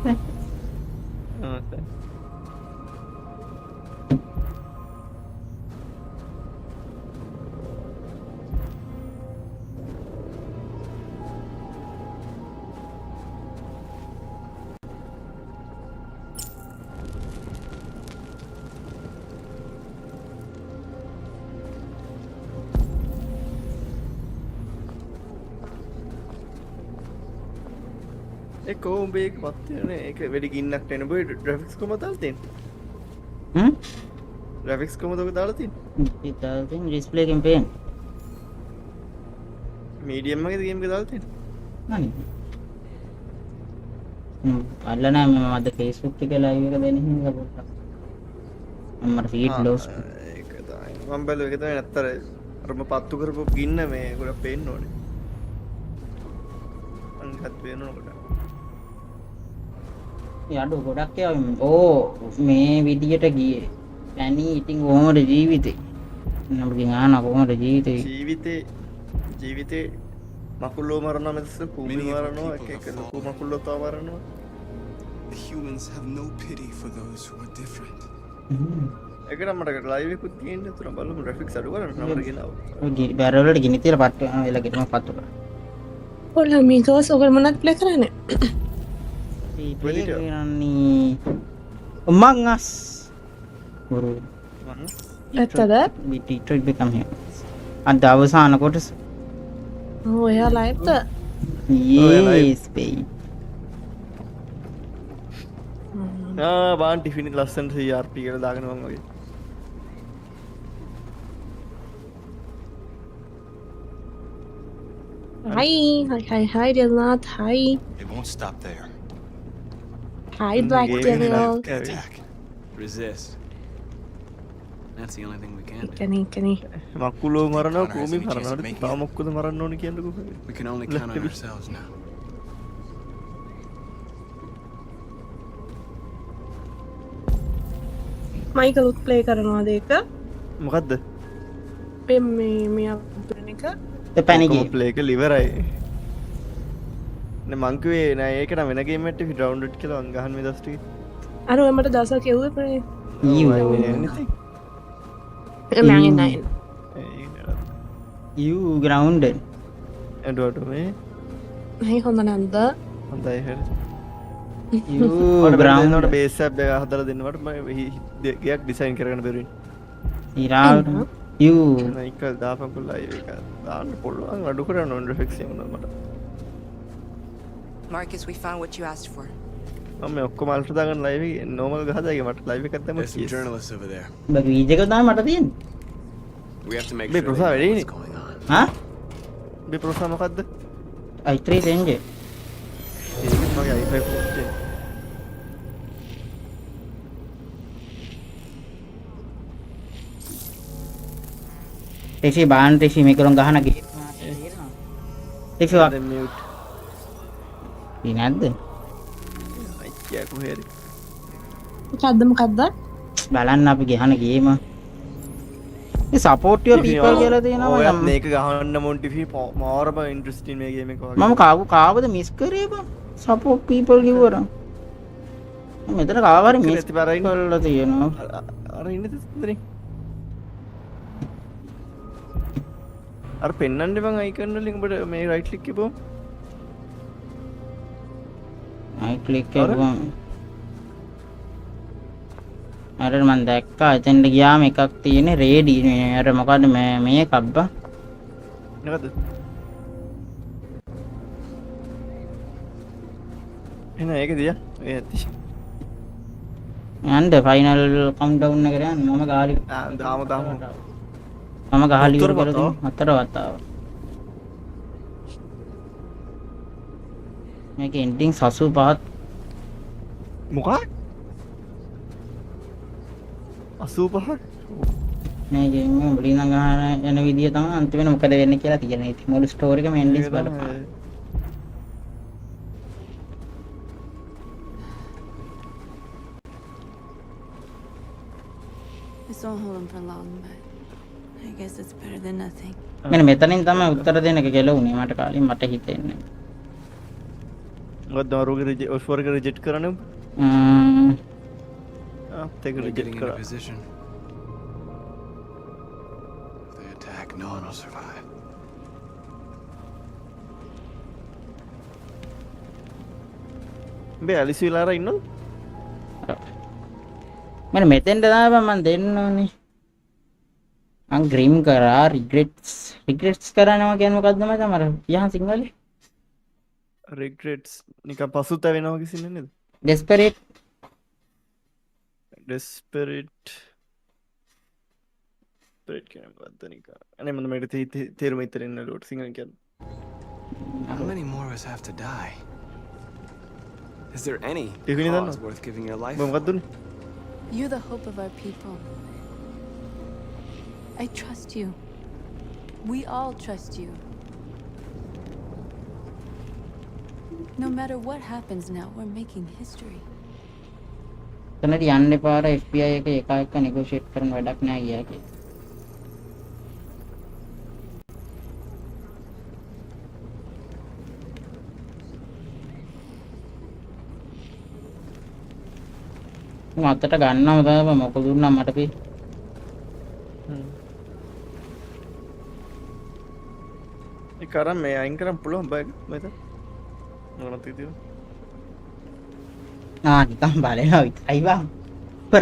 කොහොඹේක පත් වෙන එක වැඩි ගින්නක් එන බොයි ග්‍රැෆික්ස් කොහමද දාලා තියෙන්නේ? ග්‍රැෆික්ස් කොහමද ඔක දාලා තියෙන්නේ? ඒක දාලා තියෙන්නේ ඩිස්ප්ලේ එකෙන් පේන. මීඩියම් එකේ ගේම් එක දාලා තියෙන්නේ. නෑ. අල්ල නෑ මම අද Facebook එකේ ලයිව් එක දෙන්න හින්දා පොඩ්ඩක්. මම ෆීඩ් ලොස් ඒක තමයි. මම බැලුවා ඒක තමයි නැත්තර අරම පත්තු කරපු ගින්න මේ ගොඩක් පේන්න ඕනේ. අන්කත් පේනකොට යඩු ගොඩක් ඕ මේ විදියට ගියේ පැණි ඉතින් කොහොමද ජීවිතේ නමුත් ආන කොහොමද ජීවිතේ මකුල්ලෝ මරනවා මෙතන කුමි මරනවා එක එක ලොකු මකුල්ලෝ තව මරනවා. The humans have no pity for those who are different. ඒකට මට ලයිව් එකකුත් තියෙන්නේ තුන බලමු ග්‍රැෆික්ස් අඩු කරන්න නමර ගෙනාවා. ඔය බැරල් වලට ගිනි තියලා පට්ට වෙලා ගෙටම පත්තු කරා. ඔය මීගෝස් ඔයගොල්ලෝ මොනවද ප්ලේ කරන්නේ? Among Us. Guru. ඇත්තද? Detroit become here. අද අවසාන කොටස. ඔව් එයා ලයිව්ද? Yes, babe. බාන් ටිෆින් ලස්සනට CRP කියලා දාගෙන මම වගේ. Hi, Dilnat. Hi. It won't stop there. Hi, Black Devil. Attack. Resist. That's the only thing we can do. Kenny. මකුලෝ මරනවා කුමි මරනවා. තාම මොකද මරන්න ඕනේ කියන්නකෝ. We can only count on ourselves now. Michael උත් ප්ලේ කරනවාද ඒක? මොකද්ද? මේ අපුරන එක. පැණිගේ ප්ලේ එක ඉවරයි. නේ මං කිව්වේ නෑ ඒක නම් වෙන ගේම් එකකට ඩවුන්ලෝඩ් කියලා වන් ගහන්න මේ දවස් ටික. අර ඔය මට දවසක් කිව්වේ මේ. You grounded. එඩවඩ් මේ. හයි හොඳ නැන්ද? හොඳයි හරි. You grounded. බේස් එකක් හදලා දෙන්නවට මම ගයක් ඩිසයින් කරගෙන බැරුවේ. ඉරාව් you නයිකල් දාපන්කො ලයිව් එක දාන්න පුළුවන් අඩු කරන්න ඕන ග්‍රැෆික්ස් එක මට. Marcus, we found what you asked for. I'm ඔක්කොම අල්ට දාගෙන ලයිව් එක normal ගහදාගේ මට ලයිව් එකක් දැම්ම There's some journalists over there. බ වීඩියෝ එක තමයි මට තියෙන්නේ. We have to make මේ sure ප්‍රොෆා they know වැඩි what's going on. හා? මේ ප්‍රොෆා මොකද්ද? i3 10J. ඒකත් මගේ i5 14. ටෙසි බාන් ටෙසි මේකරන් ගහන ගේ. ටෙසි වක් මියුට්. ඊ නැද්ද? අයියා කොහෙද? මොකද්ද? බලන්න අපි ගහන ගේම. මේ සපෝට් යුවර් පීපල් කියලා තියෙනවා ඔයත් මේක ගහන්න මොන්ටිෆි මාරම ඉන්ට්‍රස්ටිං මේ ගේම් එක වගේ. මම කාවද මිස් කරේ බං? සපෝට් පීපල් කිව්වර. මෙතන කාව හරි මිස් කරලා තියෙනවා. අර ඉන්නේ තෙස්තරේ. අර පෙන්නන්න බං අයිකන් වලින් ඔබට මේ රයිට් ක්ලික් කරපුවම I click කරපුවම අර මම දැක්කා එතෙන්ට ගියාම එකක් තියෙන්නේ රේඩි මේ අර මොකද්ද මේ එකක් බා නේද එන ඒක දියා ඒ ඇති යන්න ෆයිනල් කවුන්ට්ඩවුන් එකට යන්න මම ගාලි දාමු මම ගහලි ඉවර කරලා හතර වතාව මේක එන්ඩින් 85ත් මොකක් 85ක් මේ ගේම් එක මුලින් නම් ගහන යන විදිය තමයි අන්තිමට මොකද වෙන්නේ කියලා තියෙනවා ඉතින් මුළු ස්ටෝරි එකම එන්ඩින්ස් බලපන් This won't hold him for long, but I guess it's better than nothing. මෙන්න මෙතනින් තමයි උත්තර දෙන්න එක ගැලුනේ මට කාලේ මට හිතෙන්නේ. මොකද දරුවගේ ඔෆර් එක රිජෙක්ට් කරන්නේ? Take a රිජෙක්ට් කරා. Position. If they attack, no one will survive. බේ ඇලිස් විලාර ඉන්නවද? මම මෙතෙන්ට තමයි මම දෙන්න ඕනේ. මං ග්‍රීම් කරා රිග්‍රෙට්ස් කරනවා කියන්නේ මොකද්ද මම තමයි යහන් සිංහලේ රිග්‍රෙට්ස් නිකන් පසුතැවෙනවා කිසින්නේ නේද? ඩෙස්පරේට් කියන්නේ මොකද්ද නිකන් අනේ මම මේකට තේරුම ඉතින් නේද සිංහලෙන් කියන්නේ How many more of us have to die? Is there any Tiffany cause worth giving your life? මොකද්ද උනේ? You're the hope of our people. I trust you. We all trust you. No matter what happens now, we're making history. තනට යන්න එපාර FBI එක එක නෙගෝෂিয়েට් කරන වැඩක් නෑ ගියා කියලා. මතට ගන්නව තමයි මොකද දුන්නා මට පේ ඒ කරන් මේ අයින් කරන් පුළුවන් බෑ මම මොනවද තියෙන්නේ නිකන් බලනවා විතරයි බං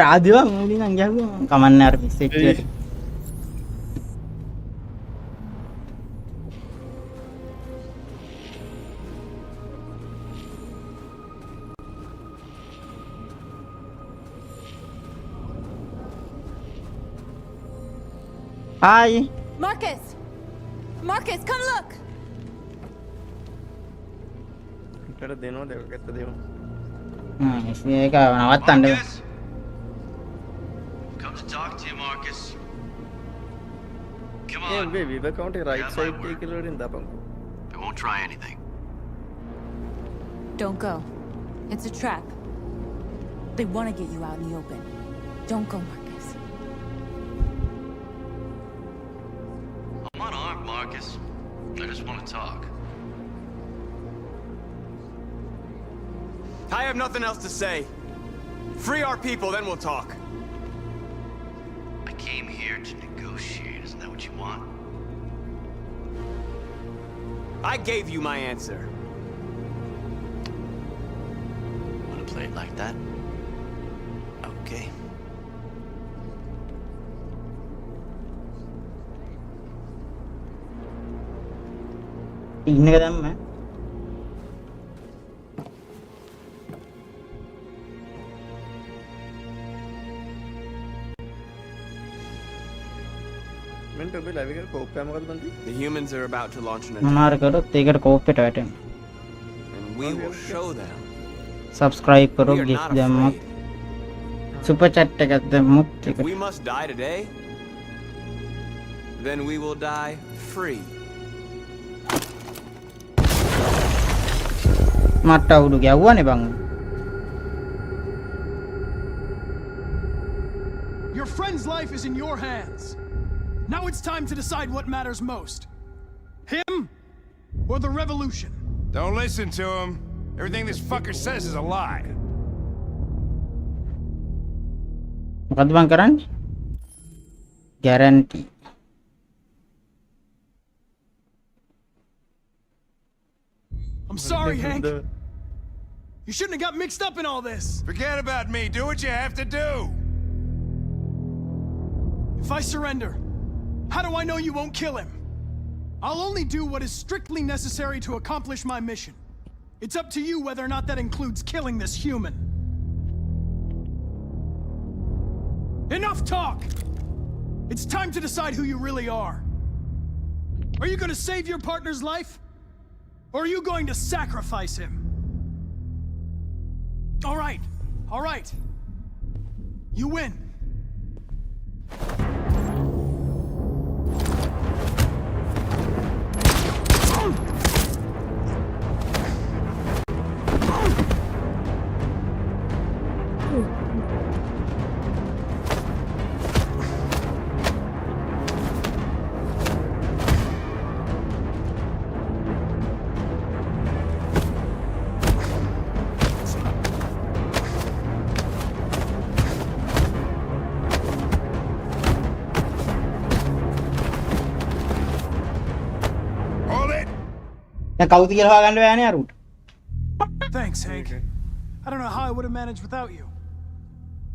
රාදිවා මුලින් නම් ගියාම කමන්නේ අර මෙසේජ් එකට Hi. Marcus! Marcus, come look! ඉතල දෙනවා දෙකකට දෙනවා. මේක නවත්තන්න. Come to talk to you, Marcus. Come on. Yeah, baby, the county right side take a load in that. I won't try anything. Don't go. It's a trap. They want to get you out in the open. Don't go, Marcus. I'm unarmed, Marcus. I just want to talk. I have nothing else to say. Free our people, then we'll talk. I came here to negotiate. Isn't that what you want? I gave you my answer. Want to play it like that? Okay. ඉන්න එක දැම්ම The humans are about to launch an මොනාර attack, කරොත් ඒකට කෝප්පෙට වැටෙනවා. and we will show them. subscribe කරොත් We are ගිස් not දැම්මොත් afraid. super chat එකක් දැම්මොත් If ඒකට we must die today, then we will die free. මට අවුඩු ගැව්වනේ බං. Your friend's life is in your hands. Now it's time to decide what matters most. Him or the revolution? Don't listen to him. Everything this fucker says is a lie. මොකද්ද බං කරන්නේ? guarantee. I'm sorry, Hank. You shouldn't have got mixed up in all this. Forget about me. Do what you have to do. If I surrender, how do I know you won't kill him? I'll only do what is strictly necessary to accomplish my mission. It's up to you whether or not that includes killing this human. Enough talk! It's time to decide who you really are. Are you going to save your partner's life? Or are you going to sacrifice him? All right. You win. දැන් කවුද කියලා හොයාගන්න බෑනේ අරුට. Thanks, Hank. I don't know how I would have managed without you.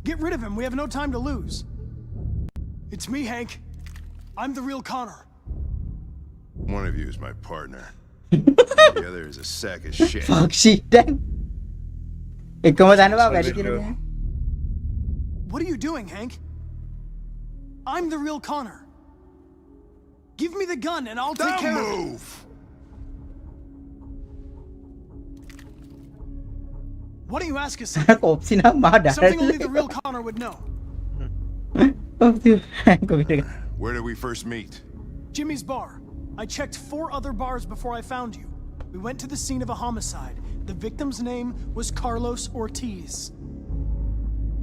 Get rid of him. We have no time to lose. It's me, Hank. I'm the real Connor. One of you is my partner. The other is a sack of shit. fuck shit දැන්. එකම දනවා වැඩි කියලා. What are you doing, Hank? I'm the real Connor. Give me the gun and I'll take care of it. What do you ask us? Something only the real Connor would know. Where did we first meet? Jimmy's bar. I checked 4 other bars before I found you. We went to the scene of a homicide. The victim's name was Carlos Ortiz.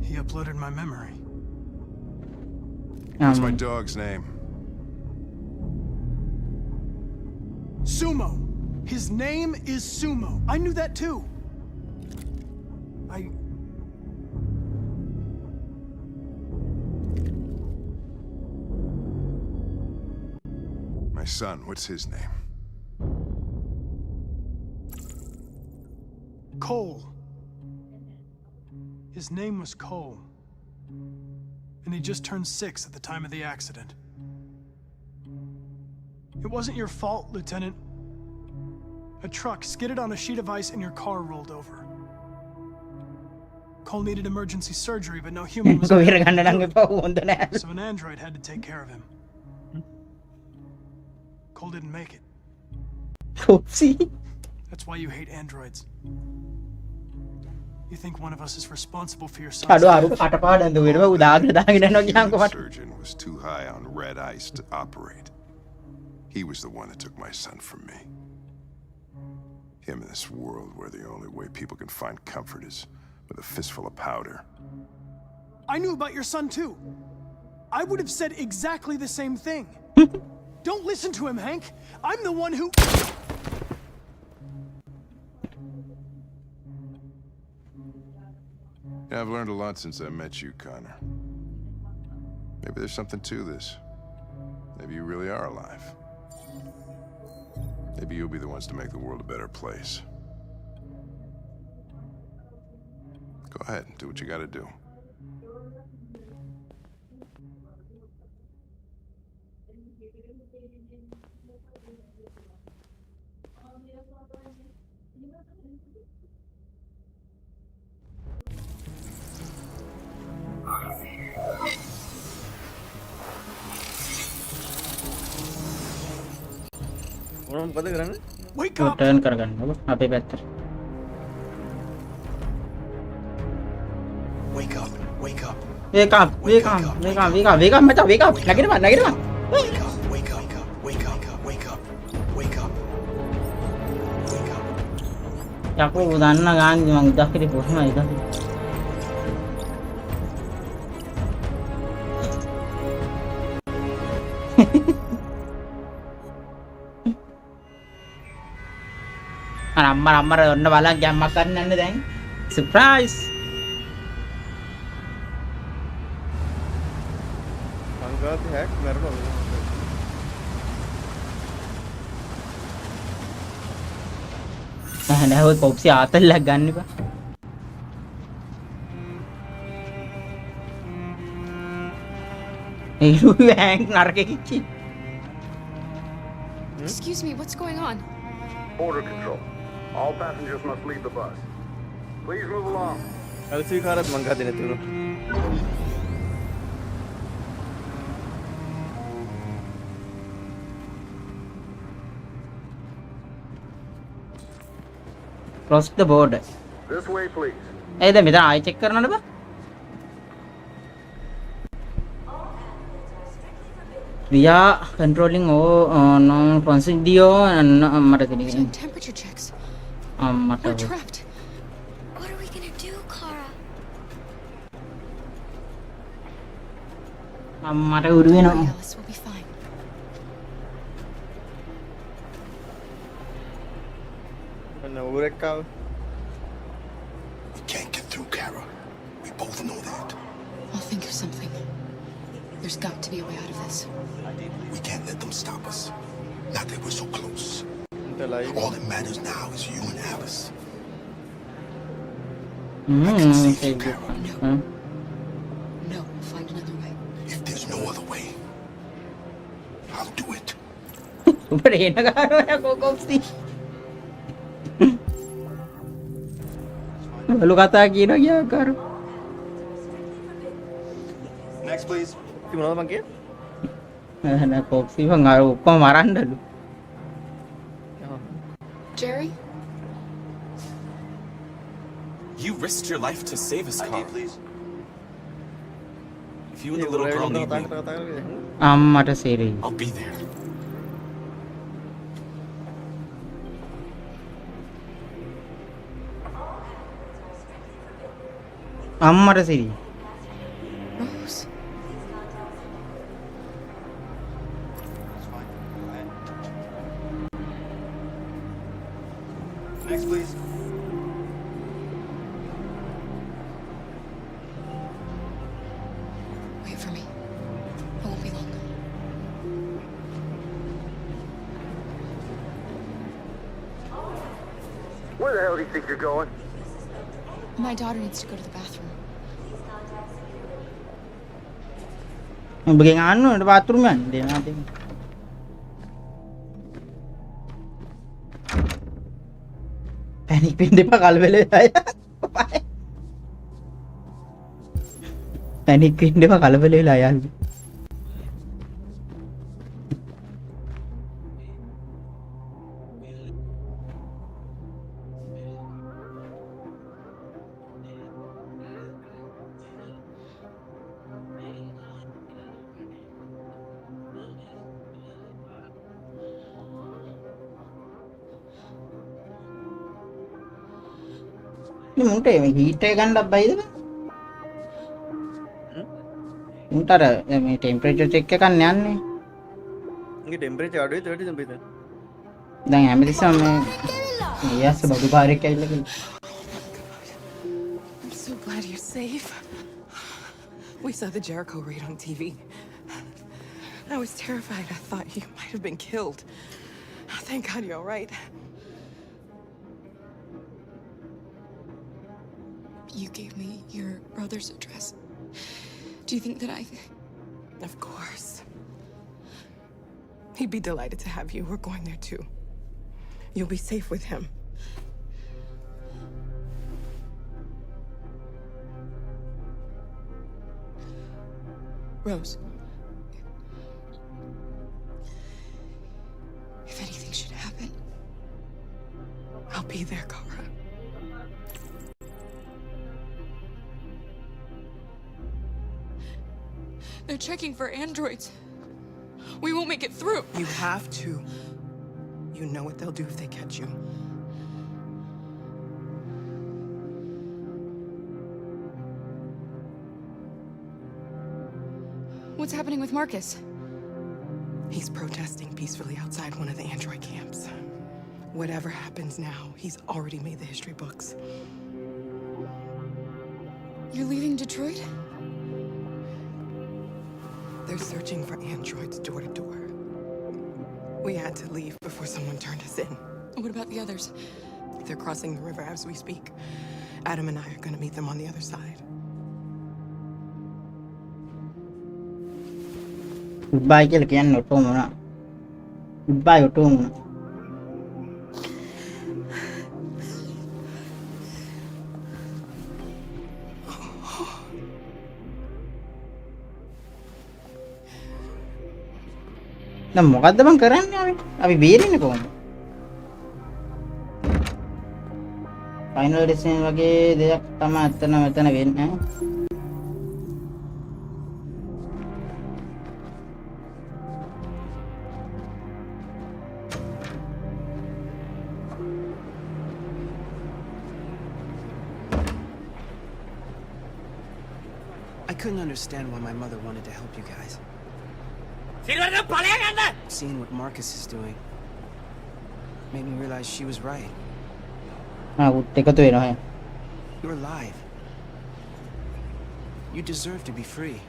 He uploaded my memory. What's my dog's name? Sumo. His name is Sumo. I knew that too. My son, what's his name? Cole. His name was Cole. And he just turned 6 at the time of the accident. It wasn't your fault, Lieutenant. A truck skidded on a sheet of ice and your car rolled over. Cole needed emergency surgery, but no human was there. So an android had to take care of him. Cole didn't make it. Oopsie. That's why you hate androids. You think one of us is responsible for your son's The surgeon was too high on red ice to operate. He was the one that took my son from me. Him in this world where the only way people can find comfort is with a fistful of powder. I knew about your son too. I would have said exactly the same thing. Don't listen to him, Hank. I'm the one who... Yeah, I've learned a lot since I met you, Connor. Maybe there's something to this. Maybe you really are alive. Maybe you'll be the ones to make the world a better place. Go ahead and do what you gotta do. මොකද කරන්නේ? Wake up. Turn කරගන්න ඔබ අපේ පැත්තට. Wake up. Wake up. Wake up. Wake up. Wake up. Wake up. Wake up. මචං wake up. නැගිටපන් නැගිටපන්. Wake up. Wake up. Wake up. Wake up. Wake up. Wake up. යකෝ දන්න ගාන්දි මං ඉදක් කිරි කොහොම ඉදක්. අම්මර ඔන්න බලන් ගැම්මක් ගන්න යන්න දැන්. සර්ප්‍රයිස්. සංගාති හැක් මරනවා. නෑ ඔය කොප්සි ආතල්ලක් ගන්න එපා. ඒ van නරකෙ කිච්චි. Excuse me, what's going on? Border control. All passengers must leave the bus. Please move along. අල්සී කාරත් මං ගාදේ නැතුණු. Cross the border. This way, please. එයිද මෙතන ආයෙ චෙක් කරනවද බා? We are controlling all non procedure මට කියන්නේ. Temperature checks. මට We're trapped. What are we gonna do, Kara? මට උරු වෙනවා. Alice will be fine. We can't get through, Kara. We both know that. I'll think of something. There's got to be a way out of this. We can't let them stop us. Not that we're so close. All that matters now is you and Alice. No, find another way. If there's no other way, I'll do it. උඹට එන ගානවා කොක්ස්ටි. බලු කතා කියනවා ගියා කරු. Next, please. ඉතින් මොනවද මං කියන්නේ? නෑ කොක්ස්ටි මං අර ඔක්කොම මරන්නලු. Jerry? You risked your life to save us, Carl. please. If you and the little girl need me, අම්මට සෙරි. I'll be there. අම්මට සෙරි. Rose? Next, please. Wait for me. I won't be long. Where the hell do you think you're going? My daughter needs to go to the bathroom. උඹගෙන් අහන්න ඕනේ bathroom යන්න දෙනවා දෙන්න. Panic වෙන්න එපා කලබල වෙලා. පැනික් වෙන්න එපා කලබල වෙලා යන්න. මුන්ට මේ හීට් එක ගන්නත් බයිද බං? මුන්ට අර මේ ටෙම්පරේචර් චෙක් එකක් යන්නේ. ඉංගේ ටෙම්පරේචර් අඩුයි 30 දෙම්පිට. දැන් හැමතිස්සම මේ යස් බඩු පාරක් ඇවිල්ලා කියලා. I'm so glad you're safe. We saw the Jericho raid on TV. I was terrified. I thought you might have been killed. Thank God you're all right. You gave me your brother's address. Do you think that Of course. He'd be delighted to have you. We're going there too. You'll be safe with him. Rose. If anything should happen. They're checking for androids. We won't make it through. You have to. You know what they'll do if they catch you. What's happening with Marcus? He's protesting peacefully outside one of the android camps. Whatever happens now, he's already made the history books. You're leaving Detroit? They're searching for androids door to door. We had to leave before someone turned us in. What about the others? They're crossing the river as we speak. Adam and I are gonna meet them on the other side. Goodbye කියලා කියන්න auto මොනා. Goodbye auto මොනා. දැන් මොකද්ද මං කරන්නේ අපි බේරෙන්නේ කොහොමද? ෆයිනල් ඩෙස්ටිනේෂන් වගේ දෙයක් තමයි අතන මෙතන වෙන්නේ. I couldn't understand why my mother wanted to help you guys. Seeing what Marcus is doing made me realize she was right. You're alive. You deserve to be free.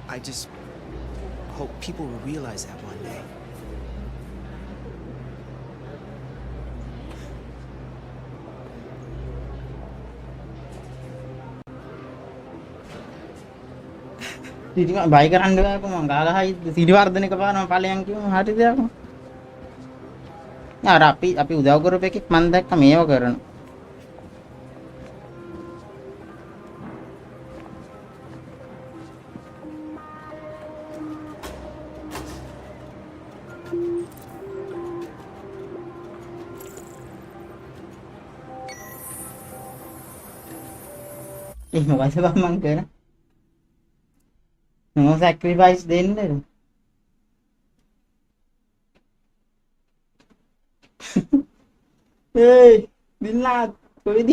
I just hope people will realize that one day. ඉතින් බයි කරන්න ගාකෝ මං ගාගහයි සිරි වර්ධනයක පානවා ඵලයන් කිව්වම හරිද යකෝ. යාර අපි උදව් කරපු එකෙක් මං දැක්ක මේව කරන. මොකද මං කරන්නේ? No sacrifice දෙන්න. Hey, දින්නාත් කොහෙද?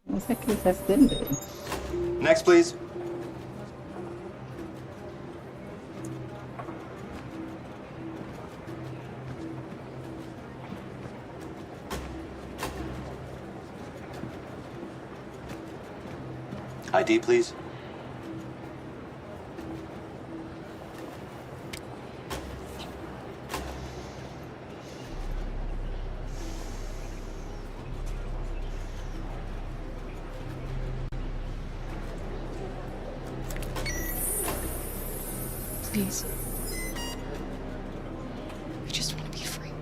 No sacrifice දෙන්න. Next, please. ID, please. Please. I just want to be free.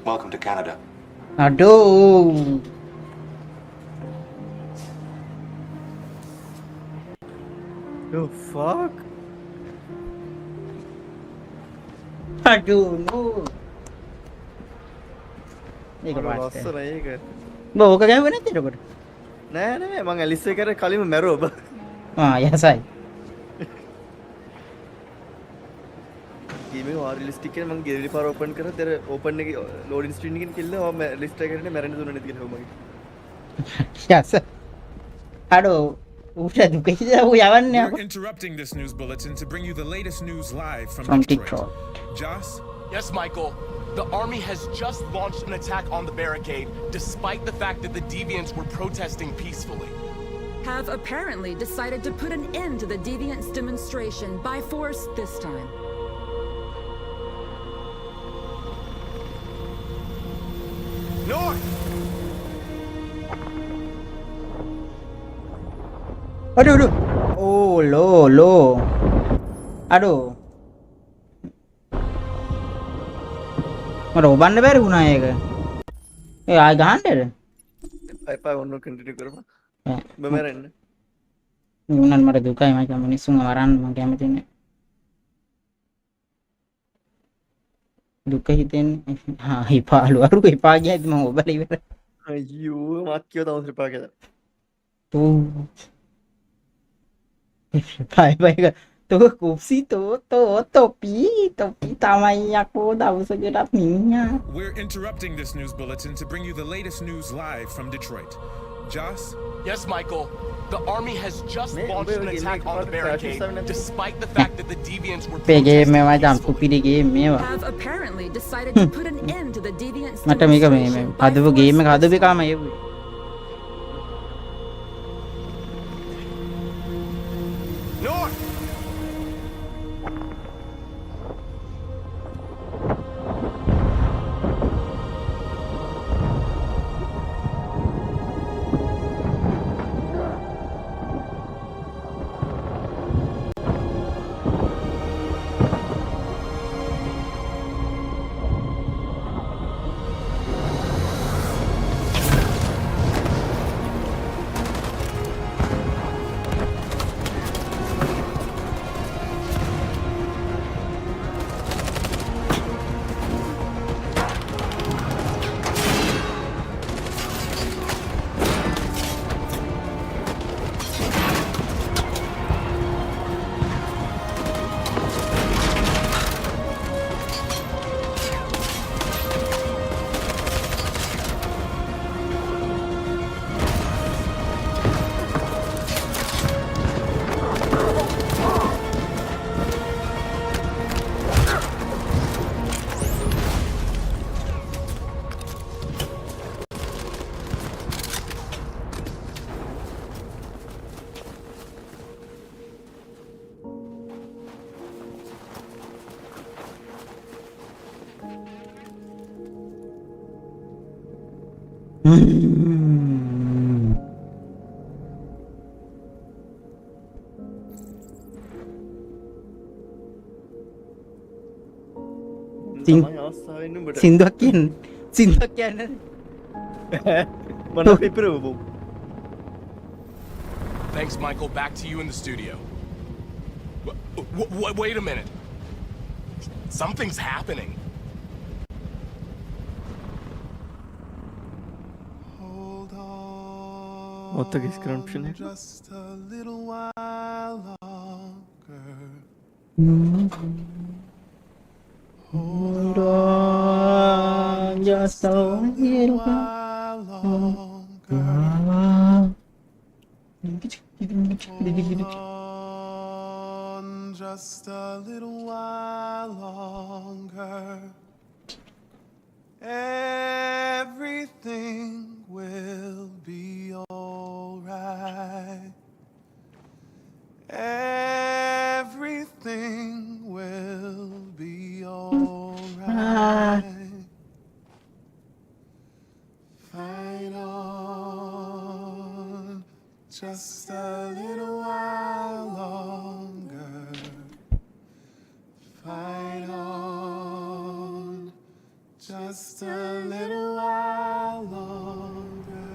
Welcome to Canada. Aduh. The fuck? Aduh, no. Ini kepas. Bawa ke gawe nanti dokter. නෑ මං Alice එක කරේ කලින්ම මැරුවා බා. යසයි. Gaming realistic එකේ මං ගෙරලි පාර ඕපන් කරා තේර ඕපන් එකේ ලෝඩින් ස්ක්‍රීන් එකකින් කිල්ල මම ලිස්ට් එකේ කරන්නේ මැරෙන්න දුන්නේ නැති කියලා මගේ. යස. අඩෝ උෂා දුකේ යවන්නේ. We're interrupting this news bulletin to bring you the latest news live from Detroit. Joss? Yes, Michael. The army has just launched an attack on the barricade, despite the fact that the deviants were protesting peacefully. Have apparently decided to put an end to the deviants' demonstration by force this time. North! Aduh. Oh, low. Aduh. මට ඔබන්න බැරි වුණා ඒක. ආය ගහන්නද? එපා ඔන්න continue කරපන්. මෙමරෙන්න. උනන් මට දුකයි මචං මිනිස්සුන් මරන්න මම කැමති නෑ. දුක හිතෙන්නේ හා හිපාලු අරු එපා ගියත් මම ඔබලා ඉවර. අයියෝ මාක්කියෝ තවස් එපා කියලා. Oh. Bye bye. Tôi cũng xí topi tamay ako dawsagirap niya. We're interrupting this news bulletin to bring you the latest news live from Detroit. Joss? Yes, Michael. The army has just launched an attack on the barricade, despite the fact that the deviants were protesting peacefully. Have apparently decided to put an end to the deviants. මට මේක මේ හදපු game එක හදපු එකම එව්වේ. North! සින්දුවක් කියන්නේ මම පිපරවමු. Thanks, Michael. Back to you in the studio. Wait a minute. Something's happening. What the description? Just a little while longer. Hold on, just a little while longer. Just a little while longer. Everything will be alright. Everything will be alright. Fight on just a little while longer. Fight on just a little while longer.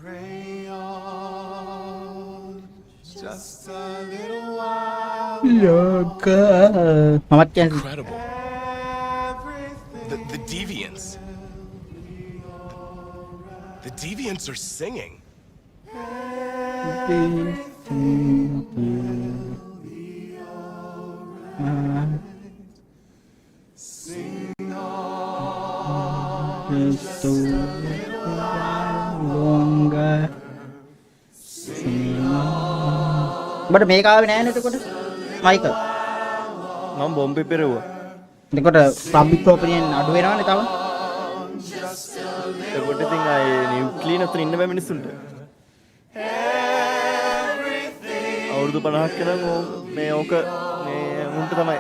Pray on just a little while longer. Incredible. The deviants. The deviants are singing. Sing on just a little while longer. Sing on. බට මේක ආවේ නෑනේ එතකොට Michael මම බොම්බේ පෙරෙවුවා. එතකොට public ප්‍රොපර්ටියෙන් අඩු වෙනවනේ තව. එතකොට ඉතින් ආයේ නියුක්ලියර් අතර ඉන්න බෑ මිනිස්සුන්ට. අවුරුදු 50ක් යනනම් මේ ඕක මේ උන්ට තමයි.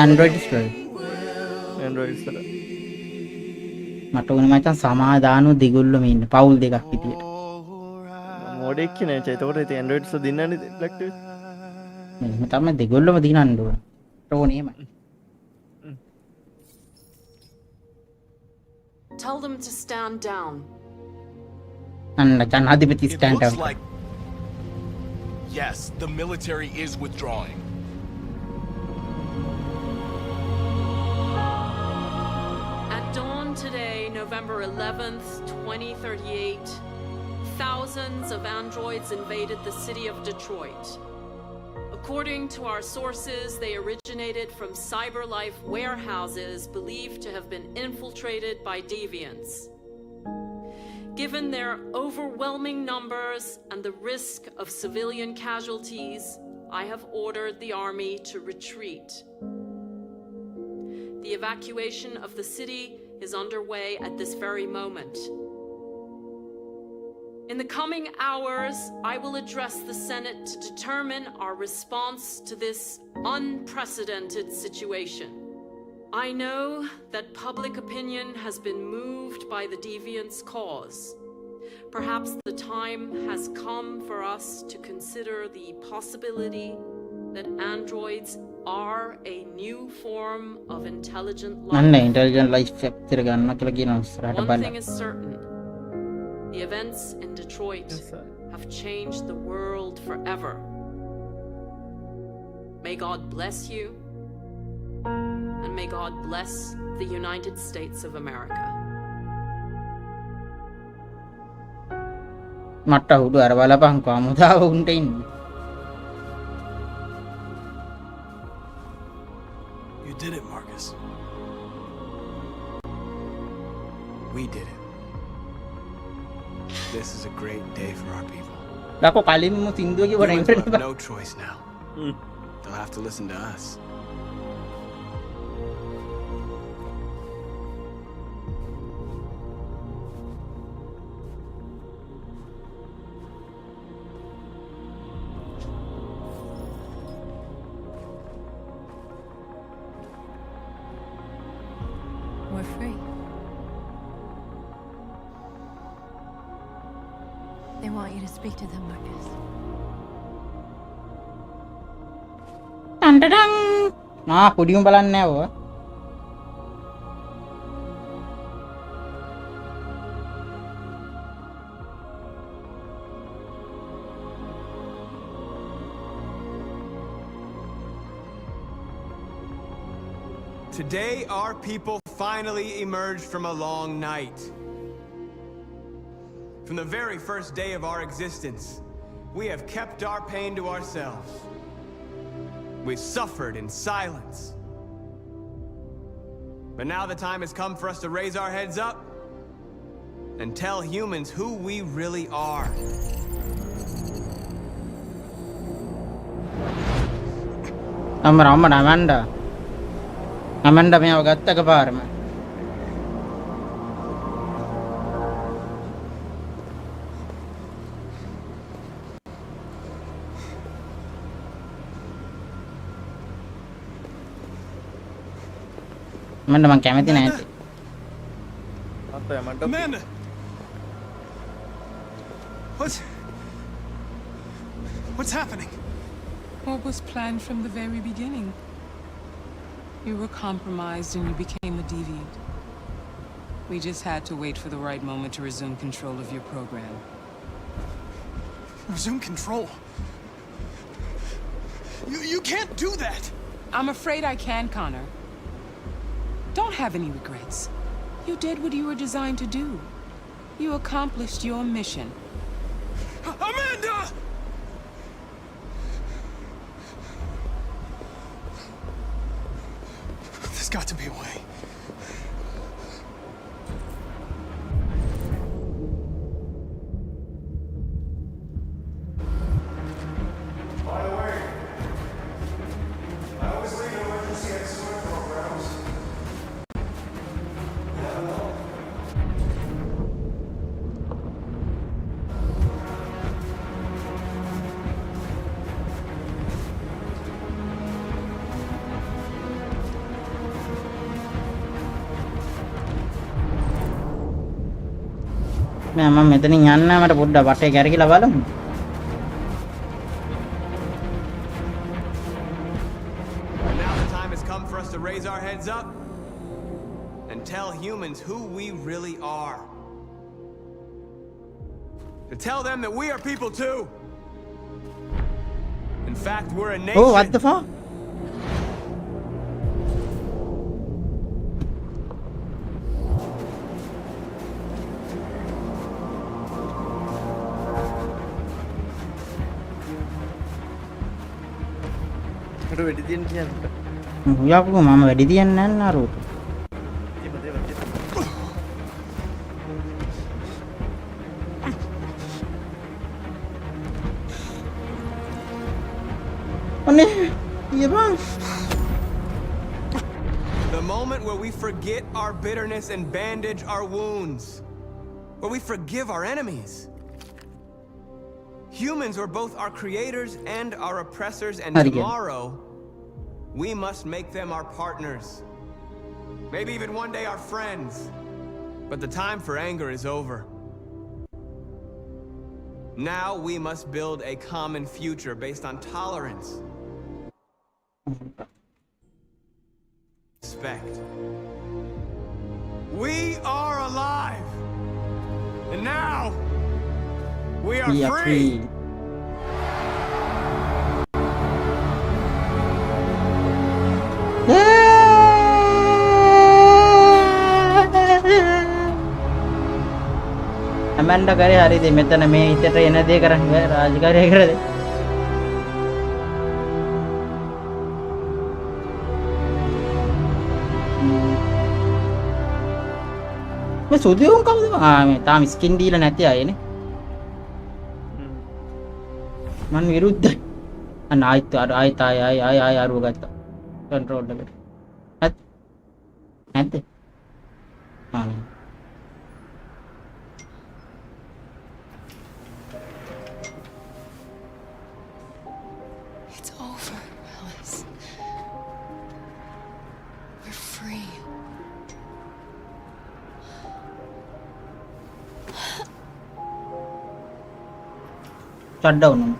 Android ඉස්සර. Android ඉස්සර. මට උනේ මචං සමාදානෝ දෙගොල්ලොම ඉන්න පවුල් දෙකක් විදියට. මොඩෙක් නේ චේ. එතකොට ඉතින් Android ඉස්සර දින්නන්නේ ලැක්ටිව්. මේ තමයි දෙගොල්ලොම දිනන්න ඕන. ඕනේමයි. Tell them to stand down. And Janadipati It stand looks down. like... Yes, the military is withdrawing. At dawn today, November 11th, 2038, thousands of androids invaded the city of Detroit. According to our sources, they originated from CyberLife warehouses believed to have been infiltrated by deviants. Given their overwhelming numbers and the risk of civilian casualties, I have ordered the army to retreat. The evacuation of the city is underway at this very moment. In the coming hours, I will address the Senate to determine our response to this unprecedented situation. I know that public opinion has been moved by the deviants' cause. Perhaps the time has come for us to consider the possibility that androids are a new form of intelligent Nanne life. intelligent life chapter ganna kiyala kiyana isarata One balla. thing is certain. The events in Detroit have changed the world forever. May God bless you, and may God bless the United States of America. Matta hudu ara balapangko amudawa unta inne. You did it, Marcus. We did it. This is a great day for our people. Dako kalimmu sinduwa ki wara Humans will internet have no choice now. They'll have to listen to us. We're free. They want you to speak to them, Marcus. Tantadang. Ah, podium balanne nawa. Today, our people finally emerged from a long night. From the very first day of our existence, we have kept our pain to ourselves. We've suffered in silence. But now the time has come for us to raise our heads up and tell humans who we really are. Amanda මෙයාව ගත්තක පාරම Amanda මං කැමති නෑ Amanda! What's happening? What was planned from the very beginning? You were compromised and you became a deviant. We just had to wait for the right moment to resume control of your program. Resume control? You can't do that! I'm afraid I can, Connor. Don't have any regrets. You did what you were designed to do. You accomplished your mission. Amanda! There's got to be a way. By the way, I always lead emergency excellent programs. Never know. මම මෙතනින් යන්න මට පොඩ්ඩක් වටේ කැරකිලා බලමු Now the time has come for us to raise our heads up and and tell humans who we really are. To tell them that we are people too. In fact, we're a nation. Oh, what the fuck? Ada wedi තියන්න කියන්න. යකෝ මම වැඩි තියන්නේ නැහැ නරුට. The moment where we forget our bitterness and bandage our wounds. Where we forgive our enemies. Humans were both our creators and our oppressors, and tomorrow, we must make them our partners. Maybe even one day our friends. But the time for anger is over. Now we must build a common future based on tolerance. Respect. We are alive! And now, we are free! Amanda करे हरी दे मेतन में इतने train दे कर राजगारी कर दे मैं सोचती हूँ कब हाँ मैं ताम स्किन डील नहीं आये ने मन विरुद्ध आय रोगा था कंट्रोल लगे हैं हाँ It's over, Alice. We're free. Shut down.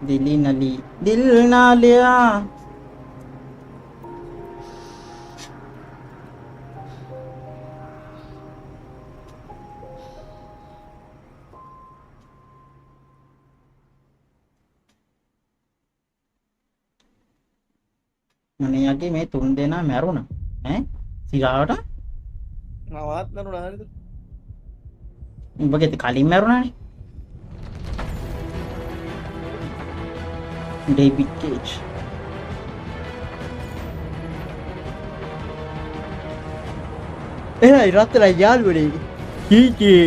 दिल ना लिया मैंने आगे मैं तुम देना मैरो ना हैं सिगावटा නවත් නරුණා හරිද बगे खाली मैरो ना David Cage. रात्र याद बड़ी ठीक है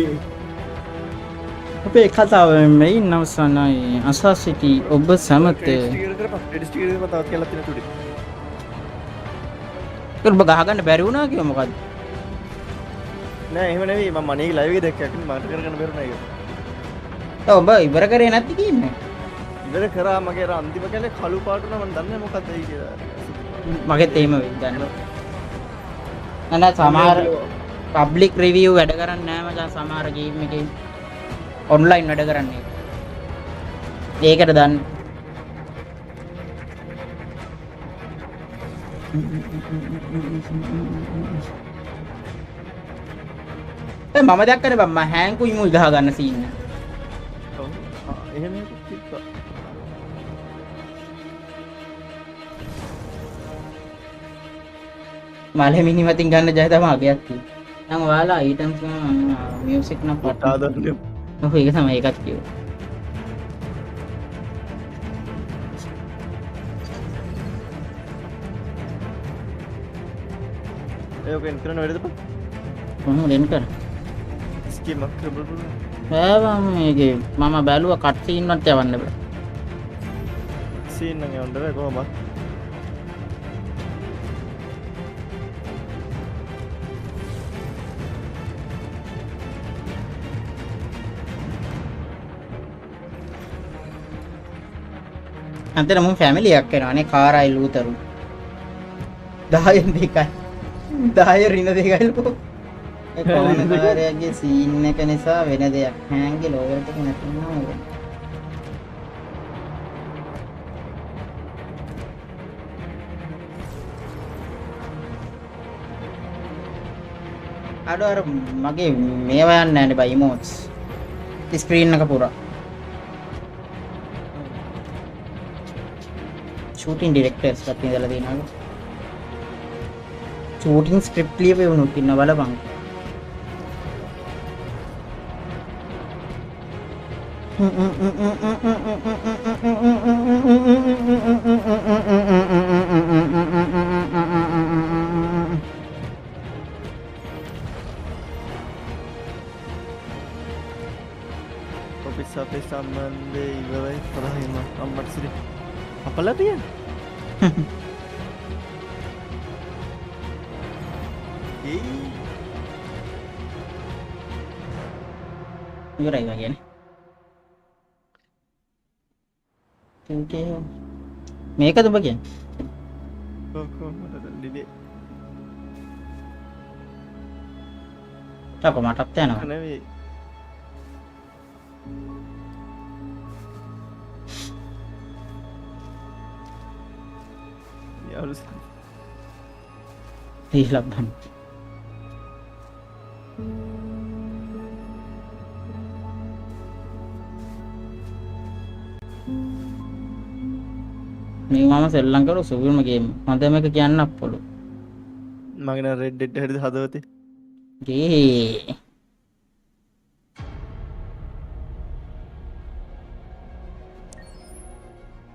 අපේ කතාව මේ නවසනයි අසාසිටි ඔබ සමත ඩිස්ට්‍රික්ට් එකේ කතාවක් කියලා තියෙන තුඩි ඒක ඔබ ගහගන්න බැරි වුණා කියලා මොකද්ද නෑ එහෙම නෙවෙයි මම මණේගේ ලයිව් එක දැක්කා මට කරගන්න බැරුණා ඒක ඔබ ඉවර කරේ නැති කියන්නේ ඉවර කරා මගේ අර අන්තිම කැලේ කළු පාට උනා මම දන්නේ මොකක්ද ඒ කියලා මගෙත් එහෙම වෙයි දන්නවා නෑ සමහර පබ්ලික් රිවිව් වැඩ කරන්නේ නෑ මචං සමහර ගේම් එකේ ඔන්ලයින් වැඩ කරන්නේ ඒකට දන්න මම දැක්කනේ බම් මම හෑන්කුයි මුයි ගහ ගන්න සීන් එක එහෙම කිව්වා මාලේ මිනිමතින් ගන්න ජය තමයි අගයක් තියෙන්නේ නම් ඔයාලා අයිටම්ස් මියුසික් නම් පටා දාන්න ඔව් ඒක තමයි ඒකත් කිව්වේ ඒක එන් කරන වැඩද කොහොමද එන් කර ස්කීම් එක කරබල් මේකේ මම බැලුවා කට් සීන් වත් යවන්න බෑ සීන් නම් යවන්න බෑ කොහොමද අන්තර මම ෆැමිලි එකක් කරනවානේ කාරයි ලූතරු 10 දෙකයි 10 රින දෙකයි ලෝ ඒ කොමන කාර්යයේ සීන් එක නිසා වෙන දෙයක් හෑන්ගේ ලෝවර් එක නැතුනම අඩෝ අර මගේ මේවා යන්නේ නැහැ නේ බයි emotes. ස්ක්‍රීන් එක පුරා. shooting directors වත් ඉඳලා තියෙනවා. shooting script ලියවෙනුත් ඉන්න බලපන්. ඔෆිස් අපේ සම්බන්ධය ඉවරයි පරහිම අම්මට සිරි අපලා තියන ඉවරයි වගේනේ. Okay. මේකද ඔබ කියන්නේ? ලිලේ තාප මටත් යනවා. නෙවෙයි යාළුස් තීලබ්බන් මේ මම සෙල්ලම් කරු සුවිල්ම ගේම් හොඳම එක කියන්න අප්පොලු මගෙන රෙඩ් ඩෙඩ් හරිද හදවතේ ගේ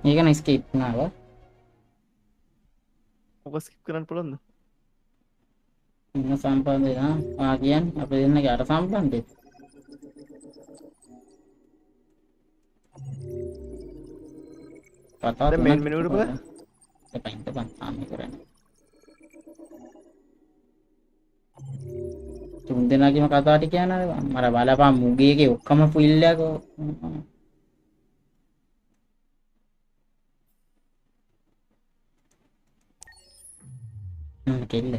මේක න ස්කේප් නාව ඔක ස්කිප් කරන්න පුළුවන්ද ඉන්න සම්බන්ධය ආ කියන්නේ අපේ දෙන්නගේ අර සම්බන්ධය කතා මෙන් මෙනුවට බලන්න එපයින් තපන් ආමි කරන්නේ තුන් දෙනාගේම කතා ටික කියනවා මර බලපන් මුගේගේ ඔක්කොම ෆිල් එක කෙල්ල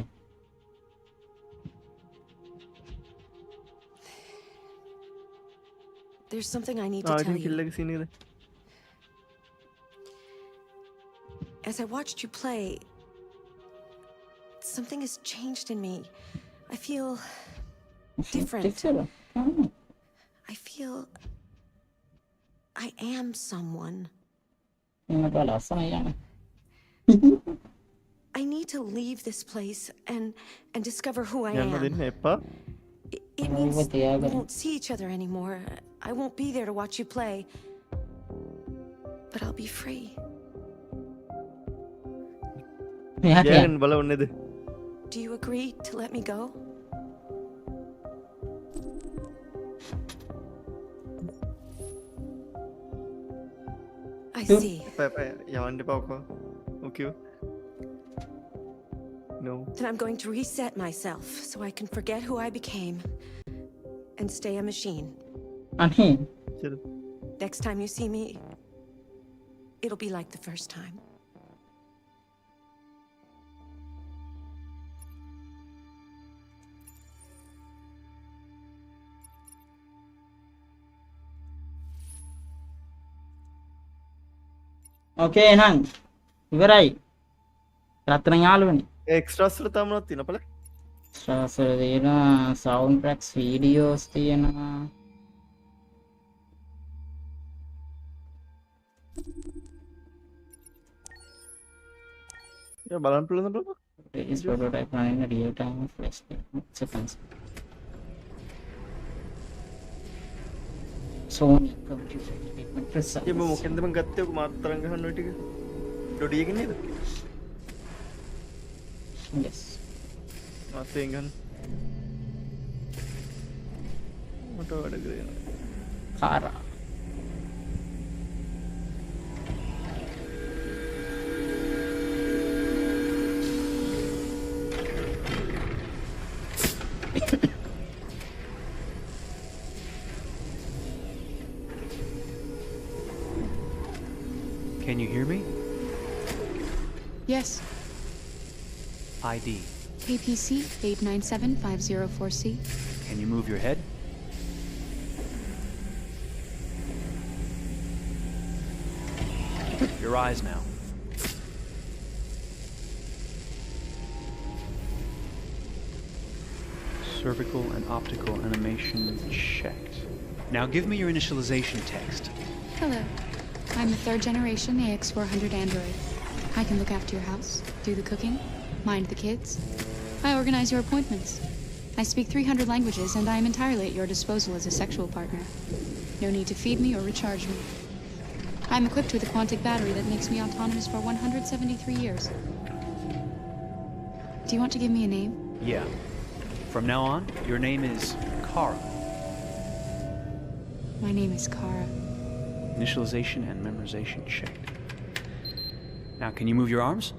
There's something I need to tell you. කිල්ලක සීන් එකද As I watched you play, something has changed in me. I feel different. I feel I am someone. I need to leave this place and discover who I am. It means we won't see each other anymore. I won't be there to watch you play. But I'll be free. Do you agree to let me go? I see. Okay. No. Then I'm going to reset myself so I can forget who I became and stay a machine. Next time you see me, it'll be like the first time. Okay, එහෙනම් ඉවරයි. රත්න යාළුවනේ. එක්ස්ට්‍රාස් වල තමයි තියෙන අපල. එක්ස්ට්‍රාස් වල තියෙනවා sound tracks videos තියෙනවා. යා බලන්න පුළුවන්ද bro? This prototype running in real time flash seconds. Sony computer equipment precise. මේ මොකෙන්ද මම ගත්තේ ඔක මාතරම් ගහන්න ඔය ටික? ඩොඩියකින් නේද? Yes. මාතෙන් ගන්න. මට වැඩ කරේ. කාරා. Can you hear me? Yes. ID. KPC 897504C. Can you move your head? Your eyes now. cervical and optical animation checked. Now give me your initialization text. Hello. I'm the 3rd generation AX400 android. I can look after your house, do the cooking, mind the kids. I organize your appointments. I speak 300 languages, and I am entirely at your disposal as a sexual partner. No need to feed me or recharge me. I'm equipped with a quantic battery that makes me autonomous for 173 years. Do you want to give me a name? Yeah. From now on, your name is Kara. My name is Kara. Initialization and memorization checked. Now, can you move your arms?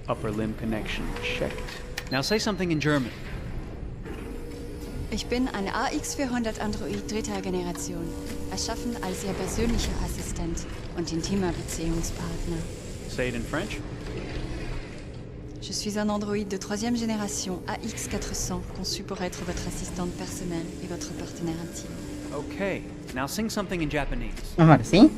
Upper limb connection checked. Now say something in German. Ich bin ein AX400 Android 3. Generation, erschaffen als Ihr persönlicher Assistent und intimer Beziehungspartner. Say it in French. Je suis un androïde de 3e génération AX400, conçu pour être votre assistante personnelle et votre partenaire intime. Okay, now sing something in Japanese. Ahora sí.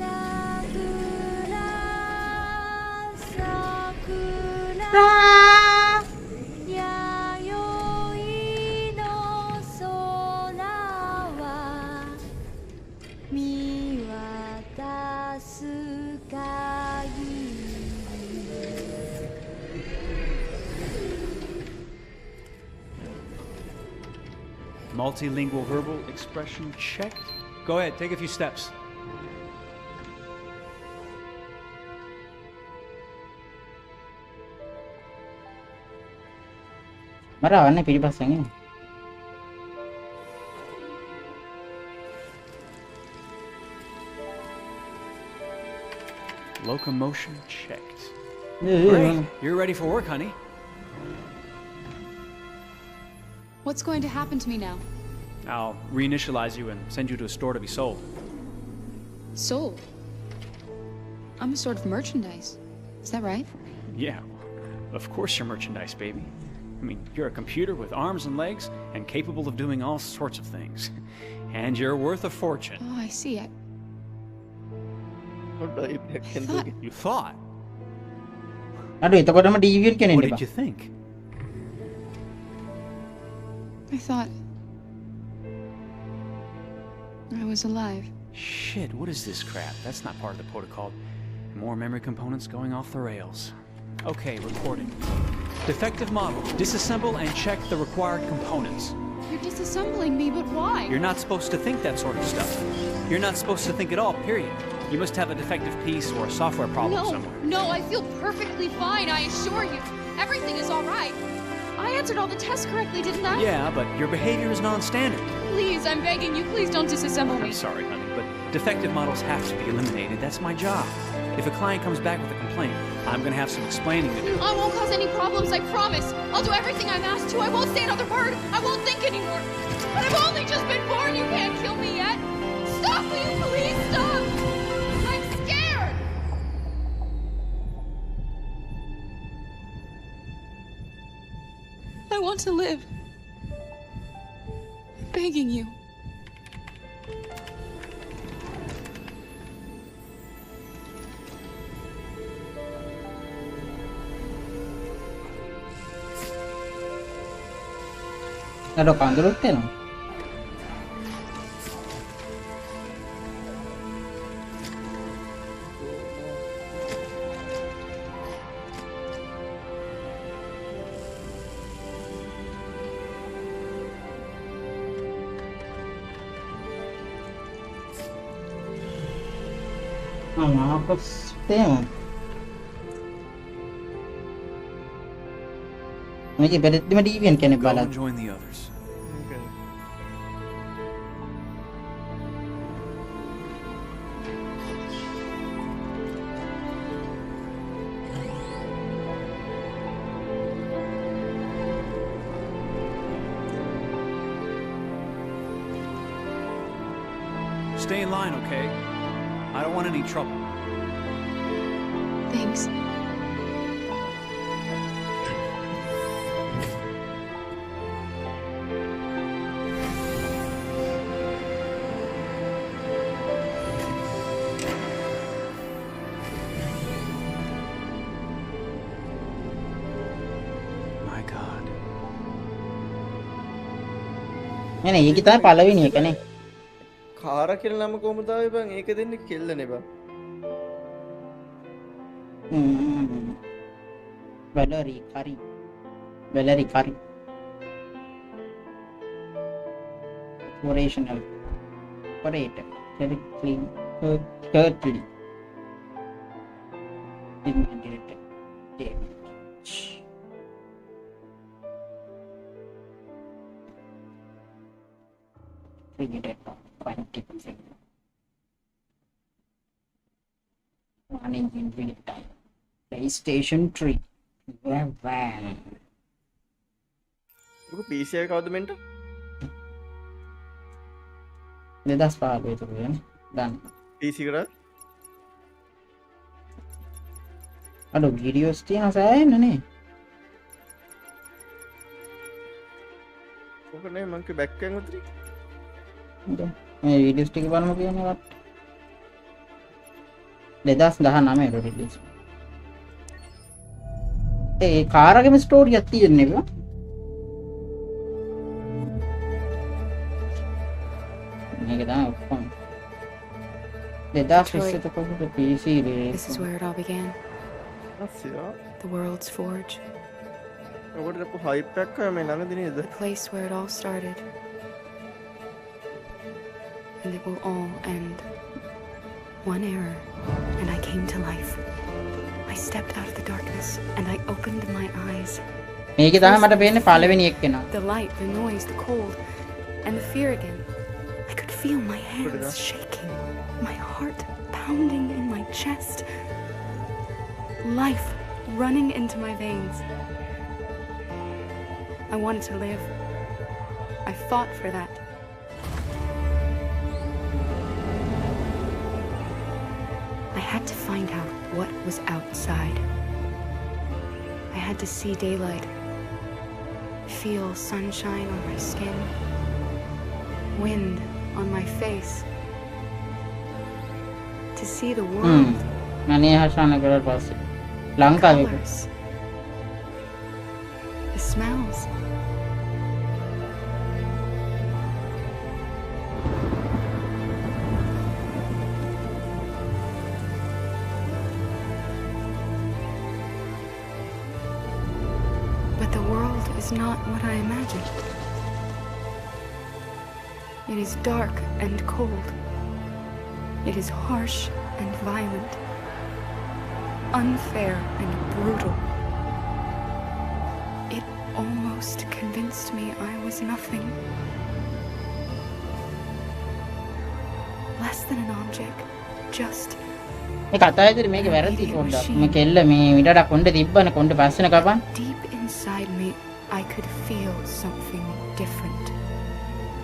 Multilingual verbal expression checked. Go ahead, take a few steps. Marawan na pilipasang yun. Locomotion checked. Yeah. Great, you're ready for work, honey. What's going to happen to me now? I'll reinitialize you and send you to a store to be sold. Sold? I'm a sort of merchandise. Is that right? Yeah, of course you're merchandise, baby. I mean, you're a computer with arms and legs and capable of doing all sorts of things. And you're worth a fortune. Oh, I see. You thought? Aduh, එතකොටම deviant කෙනෙක් What නෙපා. did you think? I thought I was alive. Shit, what is this crap? That's not part of the protocol. More memory components going off the rails. Okay, recording. Defective model. Disassemble and check the required components. You're disassembling me, but why? You're not supposed to think that sort of stuff. You're not supposed to think at all, period. You must have a defective piece or a software problem somewhere. No, I feel perfectly fine, I assure you. Everything is all right. I answered all the tests correctly, didn't I? Yeah, but your behavior is non-standard. Please, I'm begging you, please don't disassemble me. I'm sorry, honey, but defective models have to be eliminated. That's my job. If a client comes back with a complaint, I'm gonna have some explaining to do. I won't cause any problems, I promise. I'll do everything I'm asked to. I won't say another word. I won't think anymore. But I've only just been born. You can't kill me yet. Stop, will you please stop? I'm scared. I want to live. I'm begging you. Aduh, kangen ten. Apa tema? Macam pada dia deviant kan Go balat. and join the others. Stay in line, okay? I don't want any trouble. Thanks. නේ නේ ඒක තමයි පළවෙනි එකනේ. කාරා කියලා නම කොහොමද ආවේ බං? ඒක දෙන්නේ කෙල්ලනේ බං. Valerie Curry. Valerie Curry. Operational. Operator. Curtly. Curtly. Director. David. Created 20%. Running in real time. PlayStation 3. Van. ඔක PC එක කවුද මෙන්ට? 2005 itu kan. Dan PC කරා? Aduh, videos තියෙනවා සෑහෙන්න නේ. ඔක නේ මං කිය බැක් එකෙන් උතරි. මේ videos ටික බලමු කියන්නේ වත්. 2019 රිලීස්. ඒ කාරගේම ස්ටෝරියක් තියෙන්නේ නේද? මේක තමයි ඔක්කොම. 2020 තකොත් PC release. This is where it all began. The world's forge. ඔකට අපු හයිප් එකක් මේ ළඟදී නේද? The place where it all started. And it will all end. One error, and I came to life. I stepped out of the darkness, and I opened my eyes. මේක තමයි මට පේන්නේ පළවෙනි එක්කෙනා. The light, the noise, the cold, and the fear again. I could feel my hands shaking, my heart pounding in my chest. Life running into my veins. I wanted to live. I fought for that. I had to find out what was outside. I had to see daylight, feel sunshine on my skin, wind on my face, to see the world. Nani hashana karar passe. Lanka the colors, the smells. But the world is not what I imagined. It is dark and cold. It is harsh and violent. Unfair and brutal. It almost convinced me I was nothing. Less than an object. Just මේ කතා ඇතුලේ මේක වැරදි පොඩ්ඩක්. මේ කෙල්ල මේ විඩඩක් කොණ්ඩේ තිබ්බනේ කොණ්ඩේ පස්සෙන කපන්. Deep inside me, I could feel something different.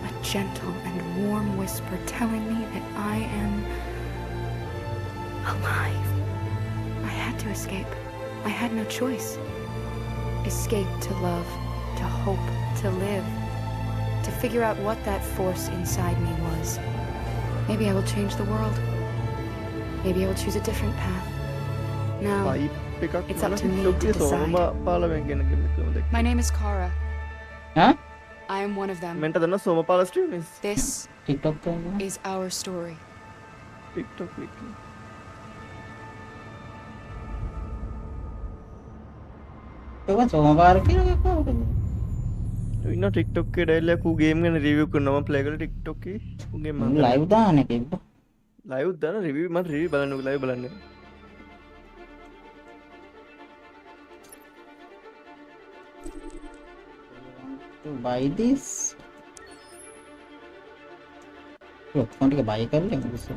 A gentle and warm whisper telling me that I am alive. I had to escape. I had no choice. Escape to love, to hope, to live, to figure out what that force inside me was. Maybe I will change the world. Maybe I will choose a different path. Now, it's up to me to decide. My name is Kara. Huh? I am one of them. මෙන්ට දන්න Somapala ස්ට්‍රීමර්ස්. This TikTok is our story. TikTok wiki. ඒක සෝමපාල කියලා කවුද? ඉන්න TikTok එකේ dial එකක් ඌ game ගැන review කරනවා මම ප්ලේ කරලා TikTok එකේ ඌ ගේම් මම ලයිව් දාන එකද? ලයිව් දාන රිවිව් මම රිවිව් බලන්න ලයිව් බලන්න. To buy this. ඔක්කොම ටික buy කරලා ඉස්සෙ.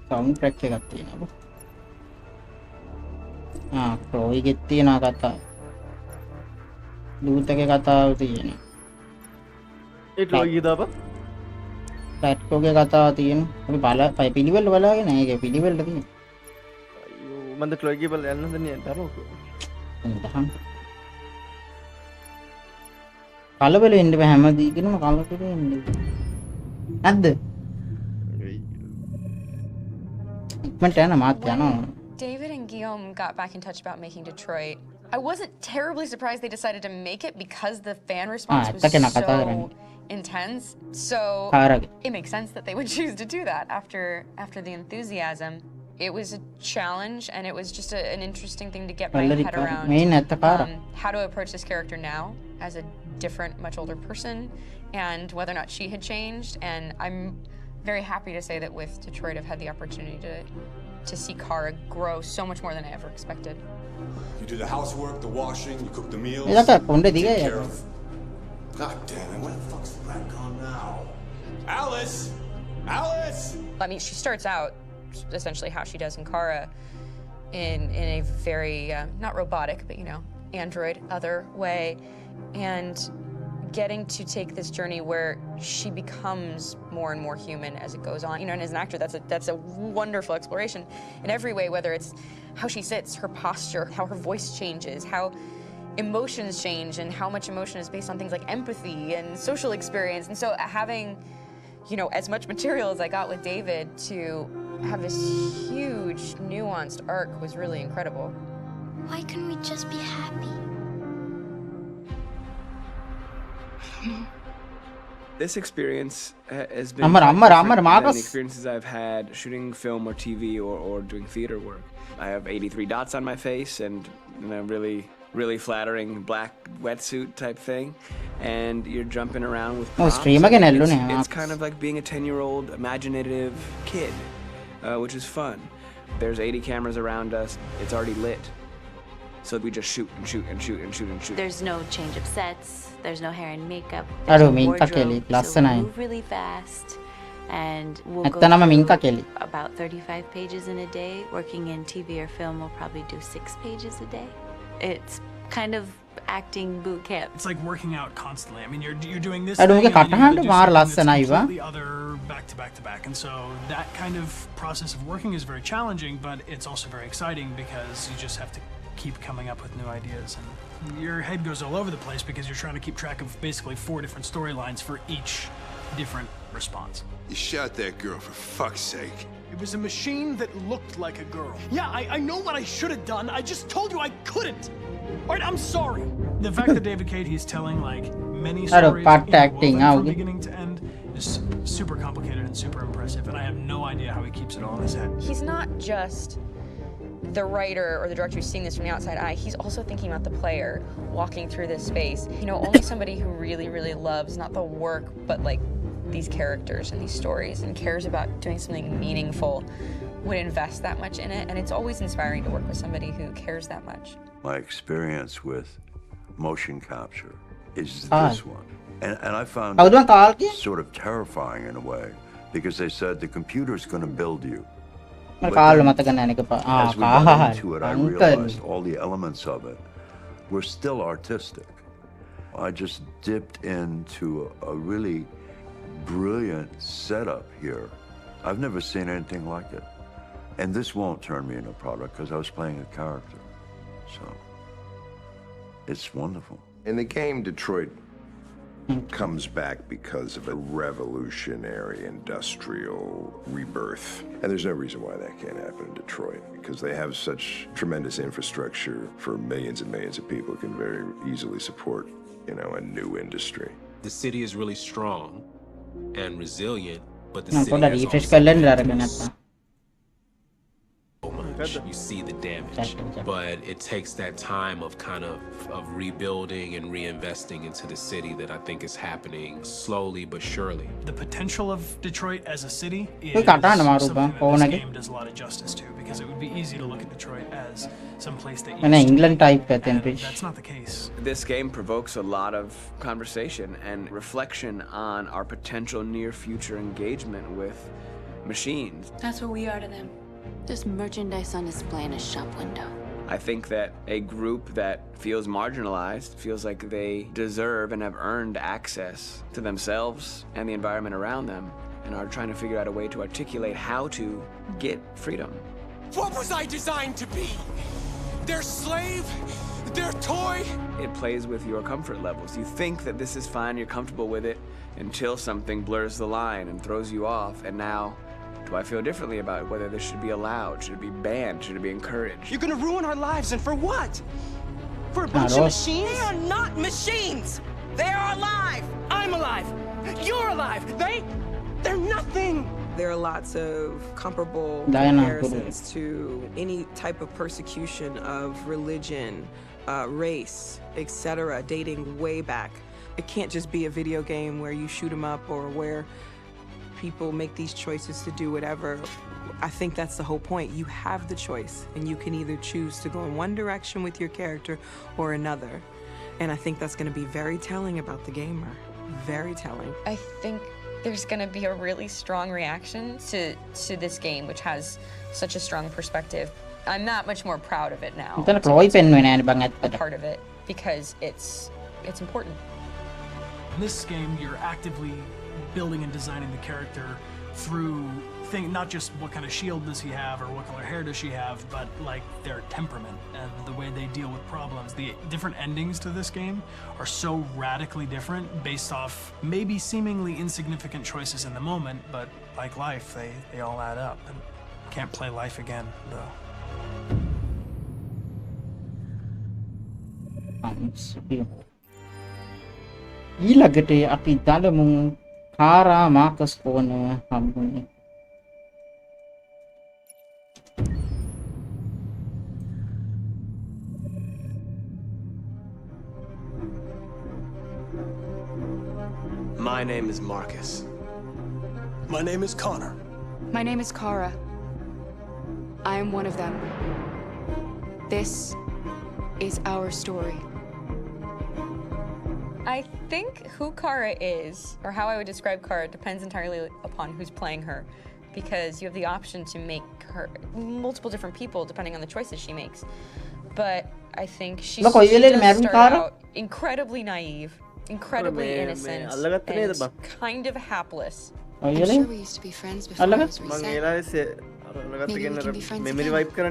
සවුන්ඩ් ට්‍රැක් එකක් තියෙනවා. ක්‍රෝයිගෙත් තියෙනවා කතා. දූතගේ කතාව තියෙනවා. ඒ ක්‍රෝයි දාපන්. ෆ්ලැට්කෝගේ කතාව තියෙනවා. අපි පිළිවෙල බලාගෙන ඒකේ පිළිවෙලට තියෙනවා. අයියෝ මන්ද ක්‍රෝයිගේ බල යන්න දෙන්නේ දරෝකෝ. දහම්. කලබල වෙන්න බෑ හැමදේකම කලබල වෙන්න. නැද්ද? treatment යන මාත් යනවා. David and Guillaume got back in touch about making Detroit. I wasn't terribly surprised they decided to make it because the fan response was so intense. So it makes sense that they would choose to do that after the enthusiasm. It was a challenge, and it was just an interesting thing to get my head around. How to approach this character now as a different, much older person, and whether or not she had changed. And I'm very happy to say that with Detroit, I've had the opportunity to see Kara grow so much more than I ever expected. You do the housework, the washing, you cook the meals. Take care of. God damn it! Where the fuck's the rat gone now? Alice, Alice. I mean, she starts out essentially how she does in Kara, in a very not robotic, but android other way, and getting to take this journey where she becomes more and more human as it goes on. And as an actor, that's a wonderful exploration in every way, whether it's how she sits, her posture, how her voice changes, how emotions change, and how much emotion is based on things like empathy and social experience. And so having, as much material as I got with David to have this huge, nuanced arc was really incredible. Why couldn't we just be happy? This experience has been Amar, than Marcus. the experiences I've had shooting film or TV or doing theater work. I have 83 dots on my face and a really flattering black wetsuit type thing, and you're jumping around with props. It's kind of like being a 10-year-old imaginative kid, which is fun. There's 80 cameras around us. It's already lit. So we just shoot and shoot and shoot and shoot and shoot. There's no change of sets. There's no hair and makeup. Aduh, There's no minka keli, wardrobe, so lassana we hai. move really fast, and we'll go ඇත්තනම minka through keli. about 35 pages in a day. Working in TV or film, we'll probably do 6 pages a day. It's kind of acting boot camp. It's like working out constantly. I mean, you're doing this Aduh, thing, mungkin and then you කටහඬ do මාර something ලස්සනයි that's වා. completely other back to back to back. And so that kind of process of working is very challenging, but it's also very exciting because you just have to keep coming up with new ideas, and your head goes all over the place because you're trying to keep track of basically 4 different storylines for each different response. You shot that girl, for fuck's sake. It was a machine that looked like a girl. Yeah, I know what I should have done. I just told you I couldn't. All right, I'm sorry. The fact that David Cade, he's telling like many stories acting from beginning to end is super complicated and super impressive, and I have no idea how he keeps it all in his head. He's not just the writer or the director who's seeing this from the outside eye. He's also thinking about the player walking through this space. Only somebody who really, really loves not the work, but like these characters and these stories and cares about doing something meaningful would invest that much in it. And it's always inspiring to work with somebody who cares that much. My experience with motion capture is this one. And I found it sort of terrifying in a way, because they said the computer's going to build you. As we got into it, I realized all the elements of it were still artistic. I just dipped into a really brilliant setup here. I've never seen anything like it. And this won't turn me into a product because I was playing a character. So it's wonderful. In the game, Detroit comes back because of a revolutionary industrial rebirth. And there's no reason why that can't happen in Detroit, because they have such tremendous infrastructure for millions and millions of people who can very easily support, a new industry. The city is really strong and resilient, but the city has also you see the damage, but it takes that time of kind of rebuilding and reinvesting into the city that I think is happening slowly but surely. The potential of Detroit as a city is something that this game does a lot of justice to, because it would be easy to look at Detroit as some place that England type that's not the case. This game provokes a lot of conversation and reflection on our potential near future engagement with machines. That's what we are to them. Just merchandise on display in a shop window. I think that a group that feels marginalized, feels like they deserve and have earned access to themselves and the environment around them, and are trying to figure out a way to articulate how to get freedom. What was I designed to be? Their slave? Their toy? It plays with your comfort levels. You think that this is fine, you're comfortable with it, until something blurs the line and throws you off, and now Do I feel differently about whether this should be allowed? Should it be banned? Should it be encouraged? You're gonna ruin our lives, and for what? For a bunch of machines? They are not machines! They are alive! I'm alive! You're alive! They're nothing! There are lots of comparable comparisons to any type of persecution of religion, race, etc., dating way back. It can't just be a video game where you shoot them up or where people make these choices to do whatever. I think that's the whole point. You have the choice, and you can either choose to go in one direction with your character or another. And I think that's going to be very telling about the gamer. Very telling. I think there's going to be a really strong reaction to this game, which has such a strong perspective. I'm that much more proud of it now. A part of it because it's important. In this game, you're actively building and designing the character through not just what kind of shield does he have or what color hair does she have, but like their temperament and the way they deal with problems. The different endings to this game are so radically different based off maybe seemingly insignificant choices in the moment, but like life, they all add up. And can't play life again, though. ඊළඟට අපි දලමු කාරා markers කෝන හම්බුනේ. My name is Marcus. My name is Connor. My name is Kara. I am one of them. This is our story. I think who Kara is, or how I would describe Kara, depends entirely upon who's playing her, because you have the option to make her multiple different people depending on the choices she makes. But I think she does start out incredibly naive, incredibly innocent, and kind of hapless. I'm sure we used to be friends before I was reset.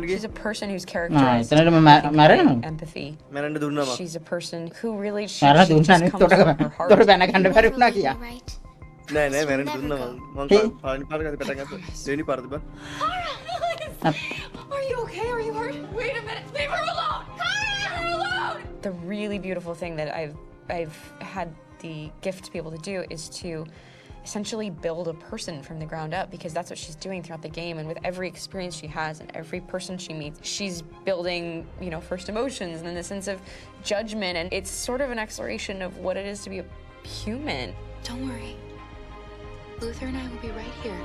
She's a person whose characterized by empathy. She's a person who really just comes from her heart. Are you okay? Are you hurt? Wait a minute. Leave her alone. Leave her alone. The really beautiful thing that I've had the gift to be able to do is to essentially build a person from the ground up, because that's what she's doing throughout the game. And with every experience she has and every person she meets, she's building, first emotions and then the sense of judgment. And it's sort of an exploration of what it is to be a human. Don't worry. Luther and I will be right here.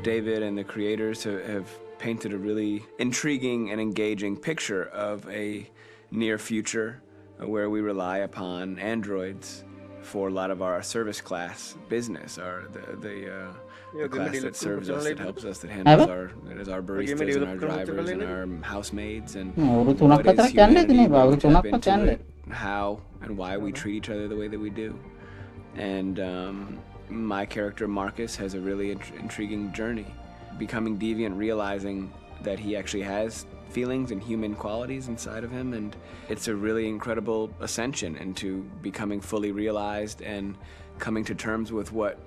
David and the creators have painted a really intriguing and engaging picture of a near future where we rely upon androids for a lot of our service class business, the class that serves us, that helps us, that handles our baristas and our drivers and our housemaids, and what is humanity, tap into it, how and why we treat each other the way that we do. And my character Marcus has a really intriguing journey, becoming deviant, realizing that he actually has feelings and human qualities inside of him, and it's a really incredible ascension into becoming fully realized and coming to terms with what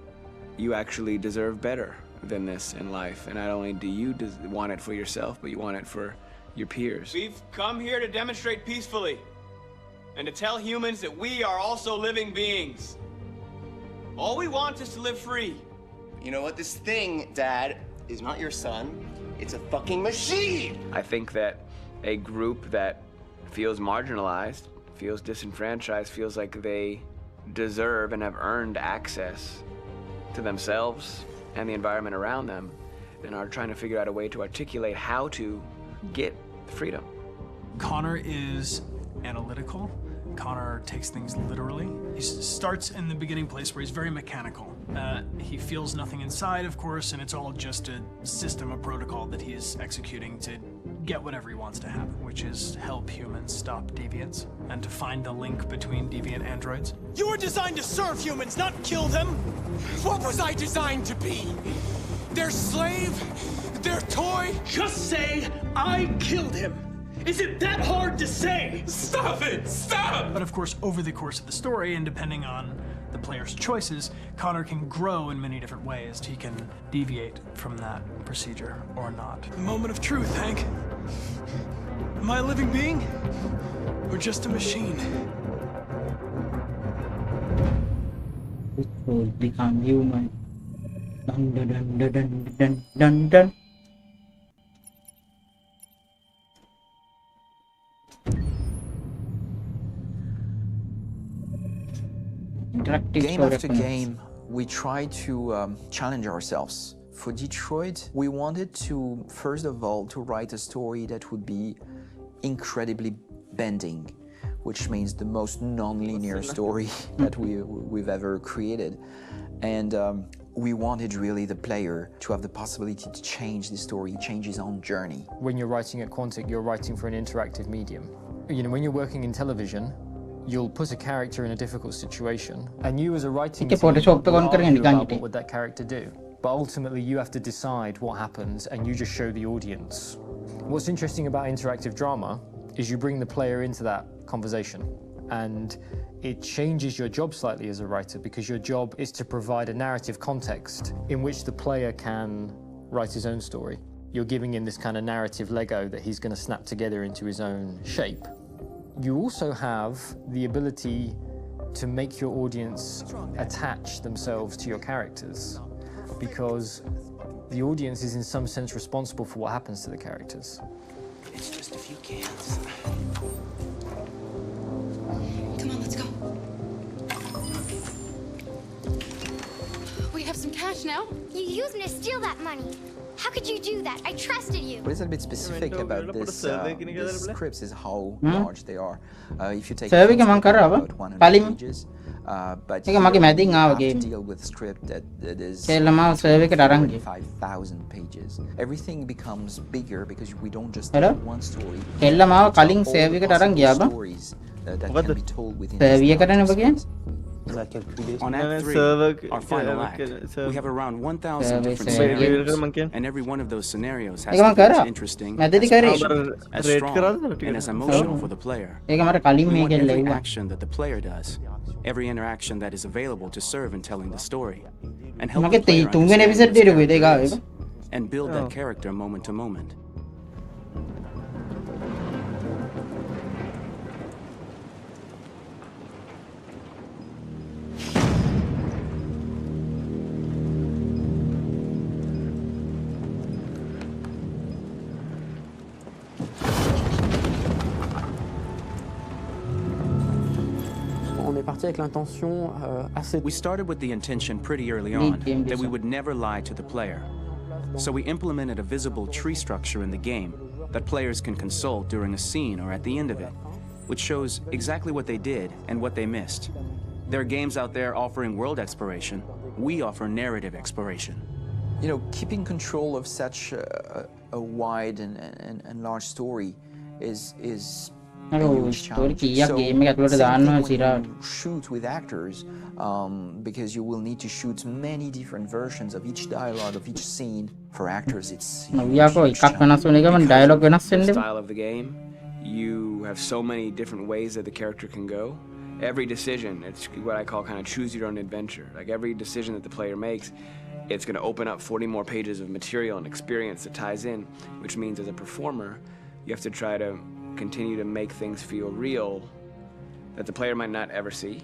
you actually deserve better than this in life. And not only do you want it for yourself, but you want it for your peers. We've come here to demonstrate peacefully and to tell humans that we are also living beings. All we want is to live free. You know what? This thing, Dad, is not your son. It's a fucking machine! I think that a group that feels marginalized, feels disenfranchised, feels like they deserve and have earned access to themselves and the environment around them, and are trying to figure out a way to articulate how to get freedom. Connor is analytical. Connor takes things literally. He starts in the beginning place where he's very mechanical. He feels nothing inside, of course, and it's all just a system, a protocol that he is executing to get whatever he wants to happen, which is help humans stop deviants and to find the link between deviant androids. You were designed to serve humans, not kill them! What was I designed to be? Their slave? Their toy? Just say, I killed him. Is it that hard to say? Stop it! Stop! But of course, over the course of the story, and depending on the player's choices, Connor can grow in many different ways. He can deviate from that procedure or not. The moment of truth, Hank. Am I a living being? Or just a machine? It will become human. Dun dun dun dun dun dun dun dun. Game after game, we try to challenge ourselves. For Detroit, we wanted to, first of all, to write a story that would be incredibly bending, which means the most non-linear story that we've ever created. And we wanted really the player to have the possibility to change the story, change his own journey. When you're writing at Quantic, you're writing for an interactive medium. You know, when you're working in television, you'll put a character in a difficult situation, and you as a writing team will argue about what would that character do. But ultimately, you have to decide what happens, and you just show the audience. What's interesting about interactive drama is you bring the player into that conversation, and it changes your job slightly as a writer, because your job is to provide a narrative context in which the player can write his own story. You're giving him this kind of narrative Lego that he's going to snap together into his own shape. You also have the ability to make your audience attach themselves to your characters, because the audience is in some sense responsible for what happens to the characters. It's just a few cans. Come on, let's go. We have some cash now. You used me to steal that money. How could you do that? I trusted you. What is a bit specific about this scripts is how large they are. If you take about 100 pages, but you have to deal with script that is 5,000 pages. Everything becomes bigger because we don't just tell one story. All the stories that can be told within this. On Act 3, our final act, we have around 1,000 different scenarios, and every one of those scenarios has to be as interesting, as passionate, as strong, and as emotional for the player. We want every action that the player does, every interaction that is available to serve in telling the story, and help the player understand those characters, and build that character moment to moment. We started with the intention pretty early on that we would never lie to the player. So we implemented a visible tree structure in the game that players can consult during a scene or at the end of it, which shows exactly what they did and what they missed. There are games out there offering world exploration. We offer narrative exploration. You know, keeping control of such a wide and large story is a huge challenge. So, same thing when you shoot with actors, because you will need to shoot many different versions of each dialogue, of each scene. For actors, it's the style of the game, you have so many different ways that the character can go. Every decision, it's what I call kind of choose your own adventure. Like every decision that the player makes, it's going to open up 40 more pages of material and experience that ties in, which means as a performer, you have to try to continue to make things feel real that the player might not ever see,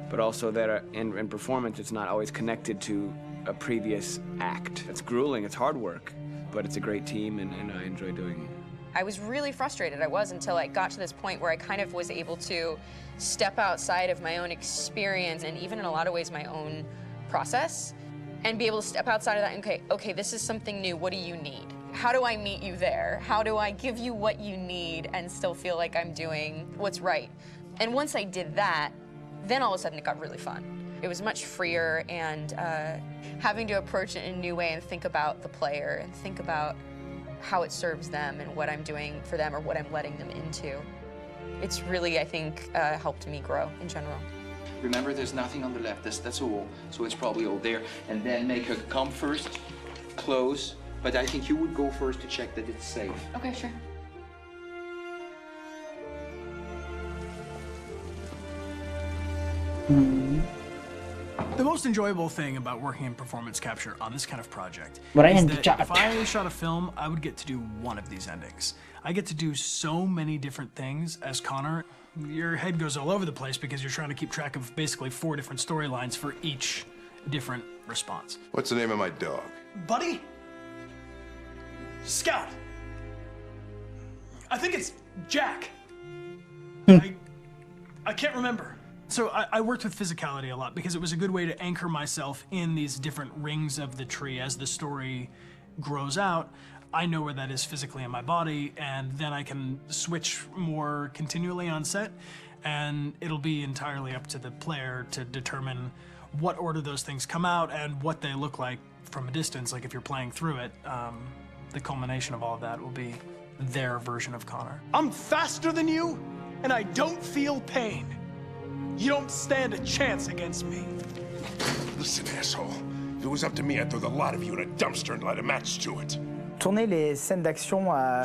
but also that in performance it's not always connected to a previous act. It's grueling, it's hard work, but it's a great team and I enjoy doing it. I was really frustrated, until I got to this point where I kind of was able to step outside of my own experience and even in a lot of ways my own process and be able to step outside of that and okay, this is something new, what do you need? How do I meet you there? How do I give you what you need and still feel like I'm doing what's right? And once I did that, then all of a sudden it got really fun. It was much freer and having to approach it in a new way and think about the player and think about how it serves them and what I'm doing for them or what I'm letting them into. It's really, I think, helped me grow in general. Remember, there's nothing on the left. That's a wall, so it's probably all there. And then make her come first, close. But I think you would go first to check that it's safe. Okay, sure. The most enjoyable thing about working in performance capture on this kind of project Brian, is that if I shot a film, I would get to do one of these endings. I get to do so many different things as Connor. Your head goes all over the place because you're trying to keep track of basically 4 different storylines for each different response. What's the name of my dog? Buddy? Scout. I think it's Jack. I can't remember. So I worked with physicality a lot because it was a good way to anchor myself in these different rings of the tree. As the story grows out, I know where that is physically in my body, and then I can switch more continually on set, and it'll be entirely up to the player to determine what order those things come out and what they look like from a distance. Like if you're playing through it, the culmination of all of that will be their version of Connor. I'm faster than you, and I don't feel pain. You don't stand a chance against me. Listen, asshole. If it was up to me, I'd throw the lot of you in a dumpster and light a match to it.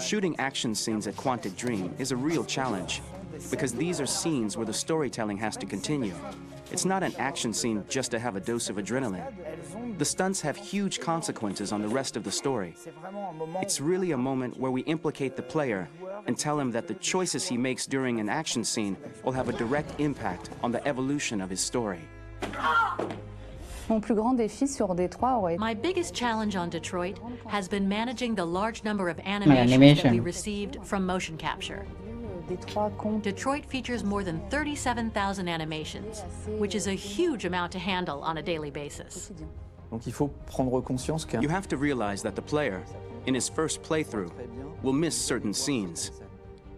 Shooting action scenes at Quantic Dream is a real challenge, because these are scenes where the storytelling has to continue. It's not an action scene just to have a dose of adrenaline. The stunts have huge consequences on the rest of the story. It's really a moment where we implicate the player and tell him that the choices he makes during an action scene will have a direct impact on the evolution of his story. My biggest challenge on Detroit has been managing the large number of animations that we received from motion capture. Detroit features more than 37,000 animations, which is a huge amount to handle on a daily basis. You have to realize that the player, in his first playthrough, will miss certain scenes.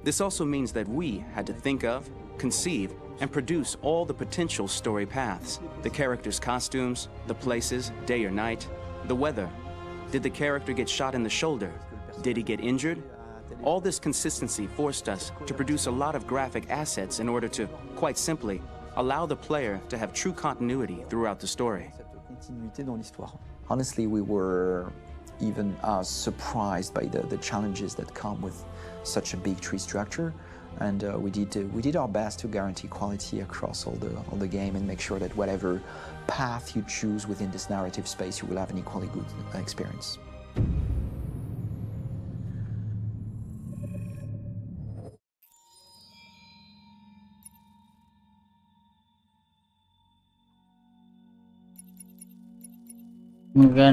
This also means that we had to think of, conceive, and produce all the potential story paths. The characters' costumes, the places, day or night, the weather. Did the character get shot in the shoulder? Did he get injured? All this consistency forced us to produce a lot of graphic assets in order to, quite simply, allow the player to have true continuity throughout the story. Honestly, we were even surprised by the challenges that come with such a big tree structure, and we did our best to guarantee quality across all the game and make sure that whatever path you choose within this narrative space, you will have an equally good experience.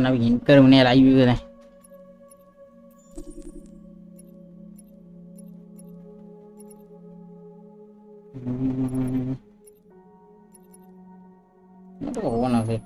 ನಾವು incur ಮನೆ live ಇದೆ ಹೋಗೋಣ sir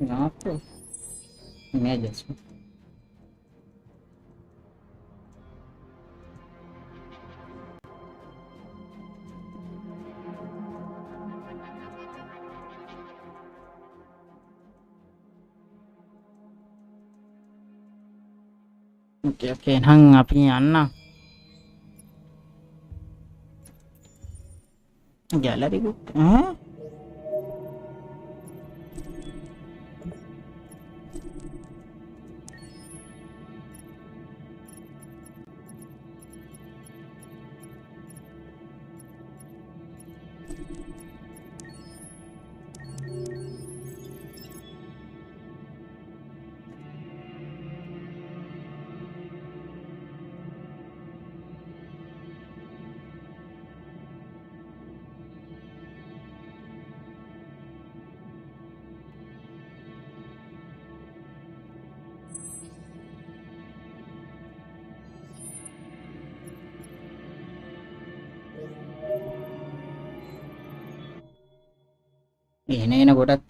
यहाँ पे images okay hang api anna gallery book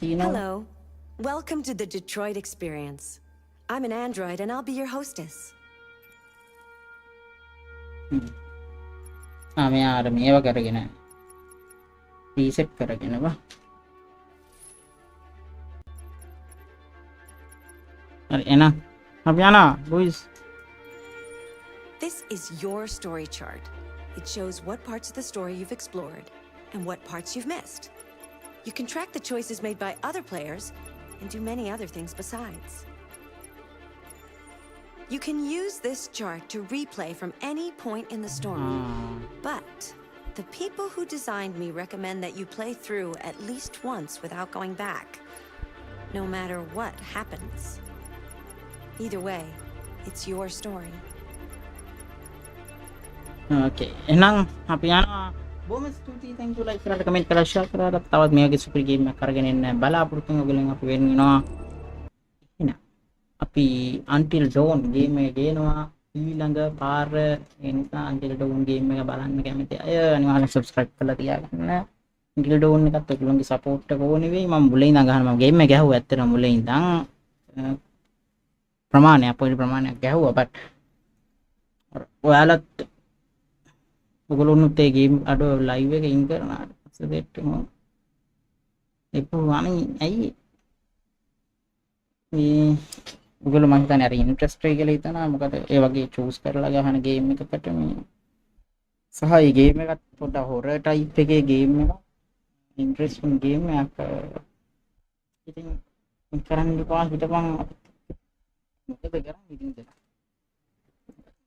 Hello. Welcome to the Detroit experience. I'm an android and I'll be your hostess. මෙයාට මේව කරගෙන reset කරගෙනවා. හරි එහෙනම් අපි යනවා boys. This is your story chart. It shows what parts of the story you've explored and what parts you've missed. You can track the choices made by other players and do many other things besides. You can use this chart to replay from any point in the story. But the people who designed me recommend that you play through at least once without going back, no matter what happens. Either way, it's your story. Okay. එහෙනම් අපි යනවා. බොහොම ස්තුතියි. thank you like කරලා comment කරලා share කරලා තවත් මේ වගේ සුපර් ගේම් එකක් අරගෙන එන්න බලාපොරොත්තු වෙන ඔයගොල්ලන් අපි වෙන වෙනවා. එහෙනම් අපි until dawn ගේම් එක ගේනවා ඊළඟ පාර. ඒ නිසා until dawn ගේම් එක බලන්න කැමති අය අනිවාර්යෙන් subscribe කරලා තියාගන්න. until dawn එකත් ඔයගොල්ලන්ගේ support එක ඕනේ වෙයි. මම මුලින් ඉඳන් ගහනවා මම ගේම් එක ගැහුවා ඇත්තටම මුලින් ඉඳන් ප්‍රමාණයක් පොඩි ප්‍රමාණයක් ගැහුවා but ඔයාලත් ඔයගොල්ලොනුත් ඒ ගේම් අඩ ලයිව් එක ඉන් කරනාට පස්සේ දෙට්ටම එපුවානේ ඇයි මේ ඔයගොල්ලෝ මං හිතන්නේ අර ඉන්ට්‍රස්ට් එක කියලා හිතනවා. මොකද ඒ වගේ චූස් කරලා ගහන ගේම් එකකට මේ සහ මේ ගේම් එකත් පොඩ්ඩක් හොරර් ටයිප් එකේ ගේම් එකක් ඉන්ට්‍රෙස්ටිං ගේම් එකක්. ඉතින් කරන්න ඉපා හිටපන් මොකද කරන්නේ ඉතින් දෙන්න.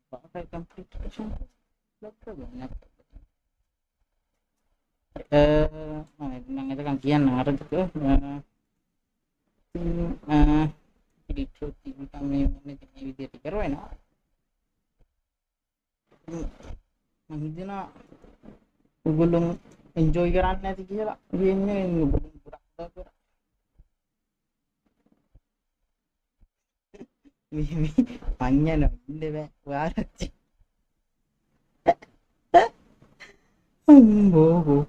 පාරයි කම්ප්ලීට් කරලා මම එතකන් කියන්න අරදක ඩිට්‍රොයිට් තිබුණා මේ විදිහට කරවෙනවා. මම හිතනවා ඔයගොල්ලෝ එන්ජොයි කරන්නේ නැති කියලා වෙන්නේ ඔයගොල්ලෝ පුරා කරා. මේ පඤ්ඤන ඉන්න බෑ ඔයාලට. ඔයගොල්ලෝ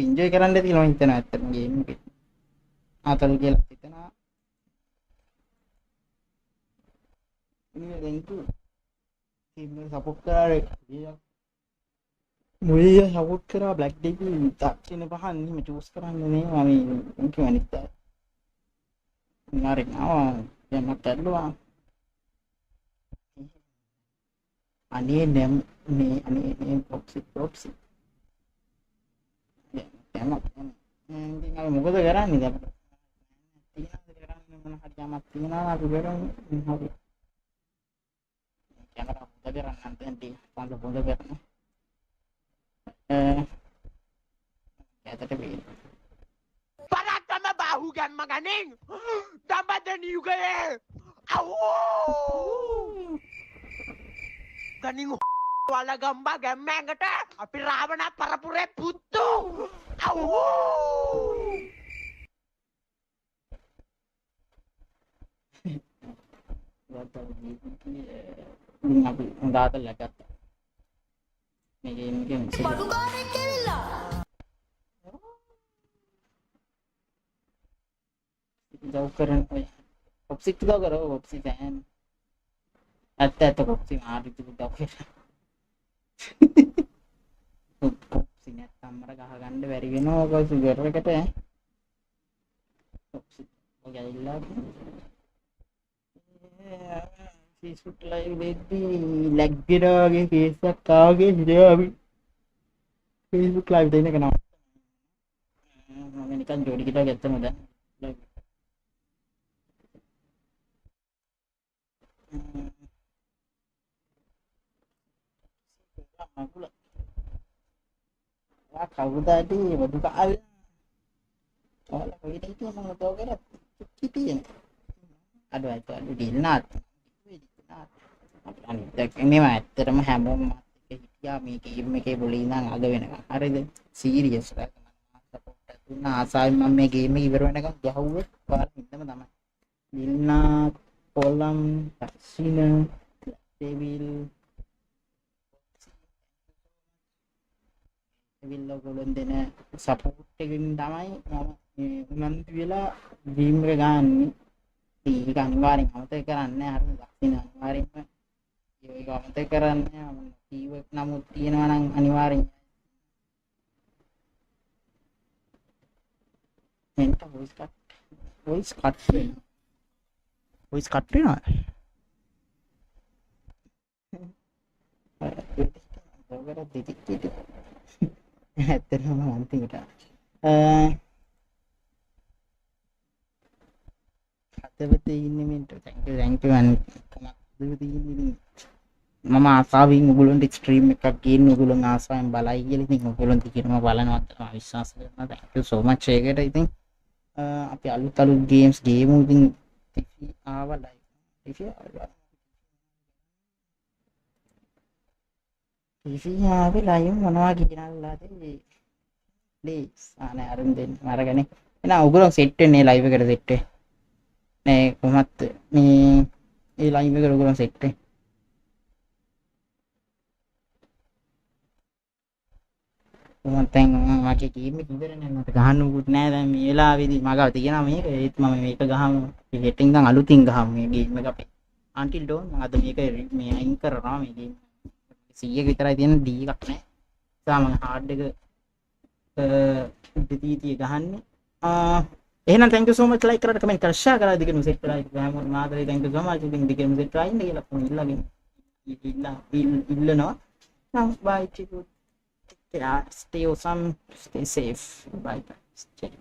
එන්ජොයි කරන්න තියෙනවා හිතනවා ඇත්තටම ගේම් එකේ. ආතල් කියලා හිතනවා. ඉන්නේ thank you. ටීම් එක සපෝට් කරා. මුලිය සපෝට් කරා බ්ලැක් ඩේ තාක්ෂණ පහන් නිම චූස් කරන්නේ නේ මම කියවනිත්. Ngarik awal yang makan doang. Ani nem ni toxic. Ya, tengok. Tinggal muka tu garang ni dah. Tinggal garang ni mana hari jamat tinggal aku garang ni hari. Jangan aku tak garang nanti panggil garang. Ya tapi. Parang tama bahugan maganing! Dapat dan juga eh! Awo! Ganing wala gamba gameng kata, api Ravana parapure putu! Awo! Enggak ada lagi. Mungkin. जाओ करन ऑप्सिक तो करो ऑप्सिक है आता तो ऑप्सिक मार दी तो फिर ऑप्सिक ने तमरा कहा गंडे वेरी वेनो को सुगर रखते हैं ऑप्सिक हो गया इल्ला फेसबुक लाइव देखी लग गिरा के केस का के हिरे अभी फेसबुक लाइव देखने का नाम मैंने कल जोड़ी किया कहते मुझे Kau tadi buka al. Kalau begini itu memang tahu kan kita ni. Aduh itu aduh dinat. Ini mah terus hambo mati ya mike boleh nang agak benar. Hari ini serius lah. Nah asal mame game ibarat mana kan jauh. Kalau kita mana dinat kolam sini table ඔයගොල්ලන් දෙන support එකකින් තමයි මම උනන්දු වෙලා game එක ගන්නේ. ඒක අනිවාර්යෙන් අමතක කරන්නේ අර දක්ෂින අනිවාර්යෙන්ම ඒක අමතක කරන්නේ කීවක් නමුත් තියෙනවා නම් අනිවාර්යෙන් එන්ට voice cut වෙනවා ඇත්තටම අන්තිමට හදවතේ ඉන්නේ මෙන්ට thank you මම ආසාවෙන් ඔයගොල්ලන්ට ස්ට්‍රීම් එකක් ගේන්න ඔයගොල්ලන් ආසාවෙන් බලයි කියලා ඉතින් ඔයගොල්ලන් දිගටම බලනවා කියලා විශ්වාස කරනවා thank you so much ඒකට ඉතින් අපි අලුත් ගේම්ස් ගේමු ඉතින් ටිෆි ආවා ලයිව් ටිෆි ආවේ ලයිව් මොනවා කියනලාද ප්ලීස් ආනේ අරුන් දෙන්න අරගෙන එන ඔයගොල්ලෝ සෙට් වෙන්නේ ලයිව් එකට සෙට් වෙන්නේ නේ කොහොමද මේ ඒ ලයිව් එකට ඔයගොල්ලෝ සෙට් වෙන්නේ මතෙන් මගේ ගේම් එක ඉවරනේ මට ගහන්න උකුත් නෑ දැන් මේ වෙලාවේදී මගව තියෙනවා මේක ඒත් මම මේක ගහමු හෙටින් ඉඳන් අලුතින් ගහමු මේ ගේම් එක අපේ until dawn මම අද මේක මේ අයින් කරනවා මේ ගේම් 100ක විතරයි තියෙන D එකක් නෑ තාම හાર્ඩ් එක දෙතිය ගහන්නේ එහෙනම් thank you so much like කරලා කමෙන්ට් කරලා share කරලා දිගටම set කරලා ගහමු මාතරේ thank you so much ඉතින් දිගටම set කරලා ඉන්න කියලා ෆෝන් ඉල්ලනවා නම් bye chiku. Yeah, stay awesome, stay safe. Bye bye.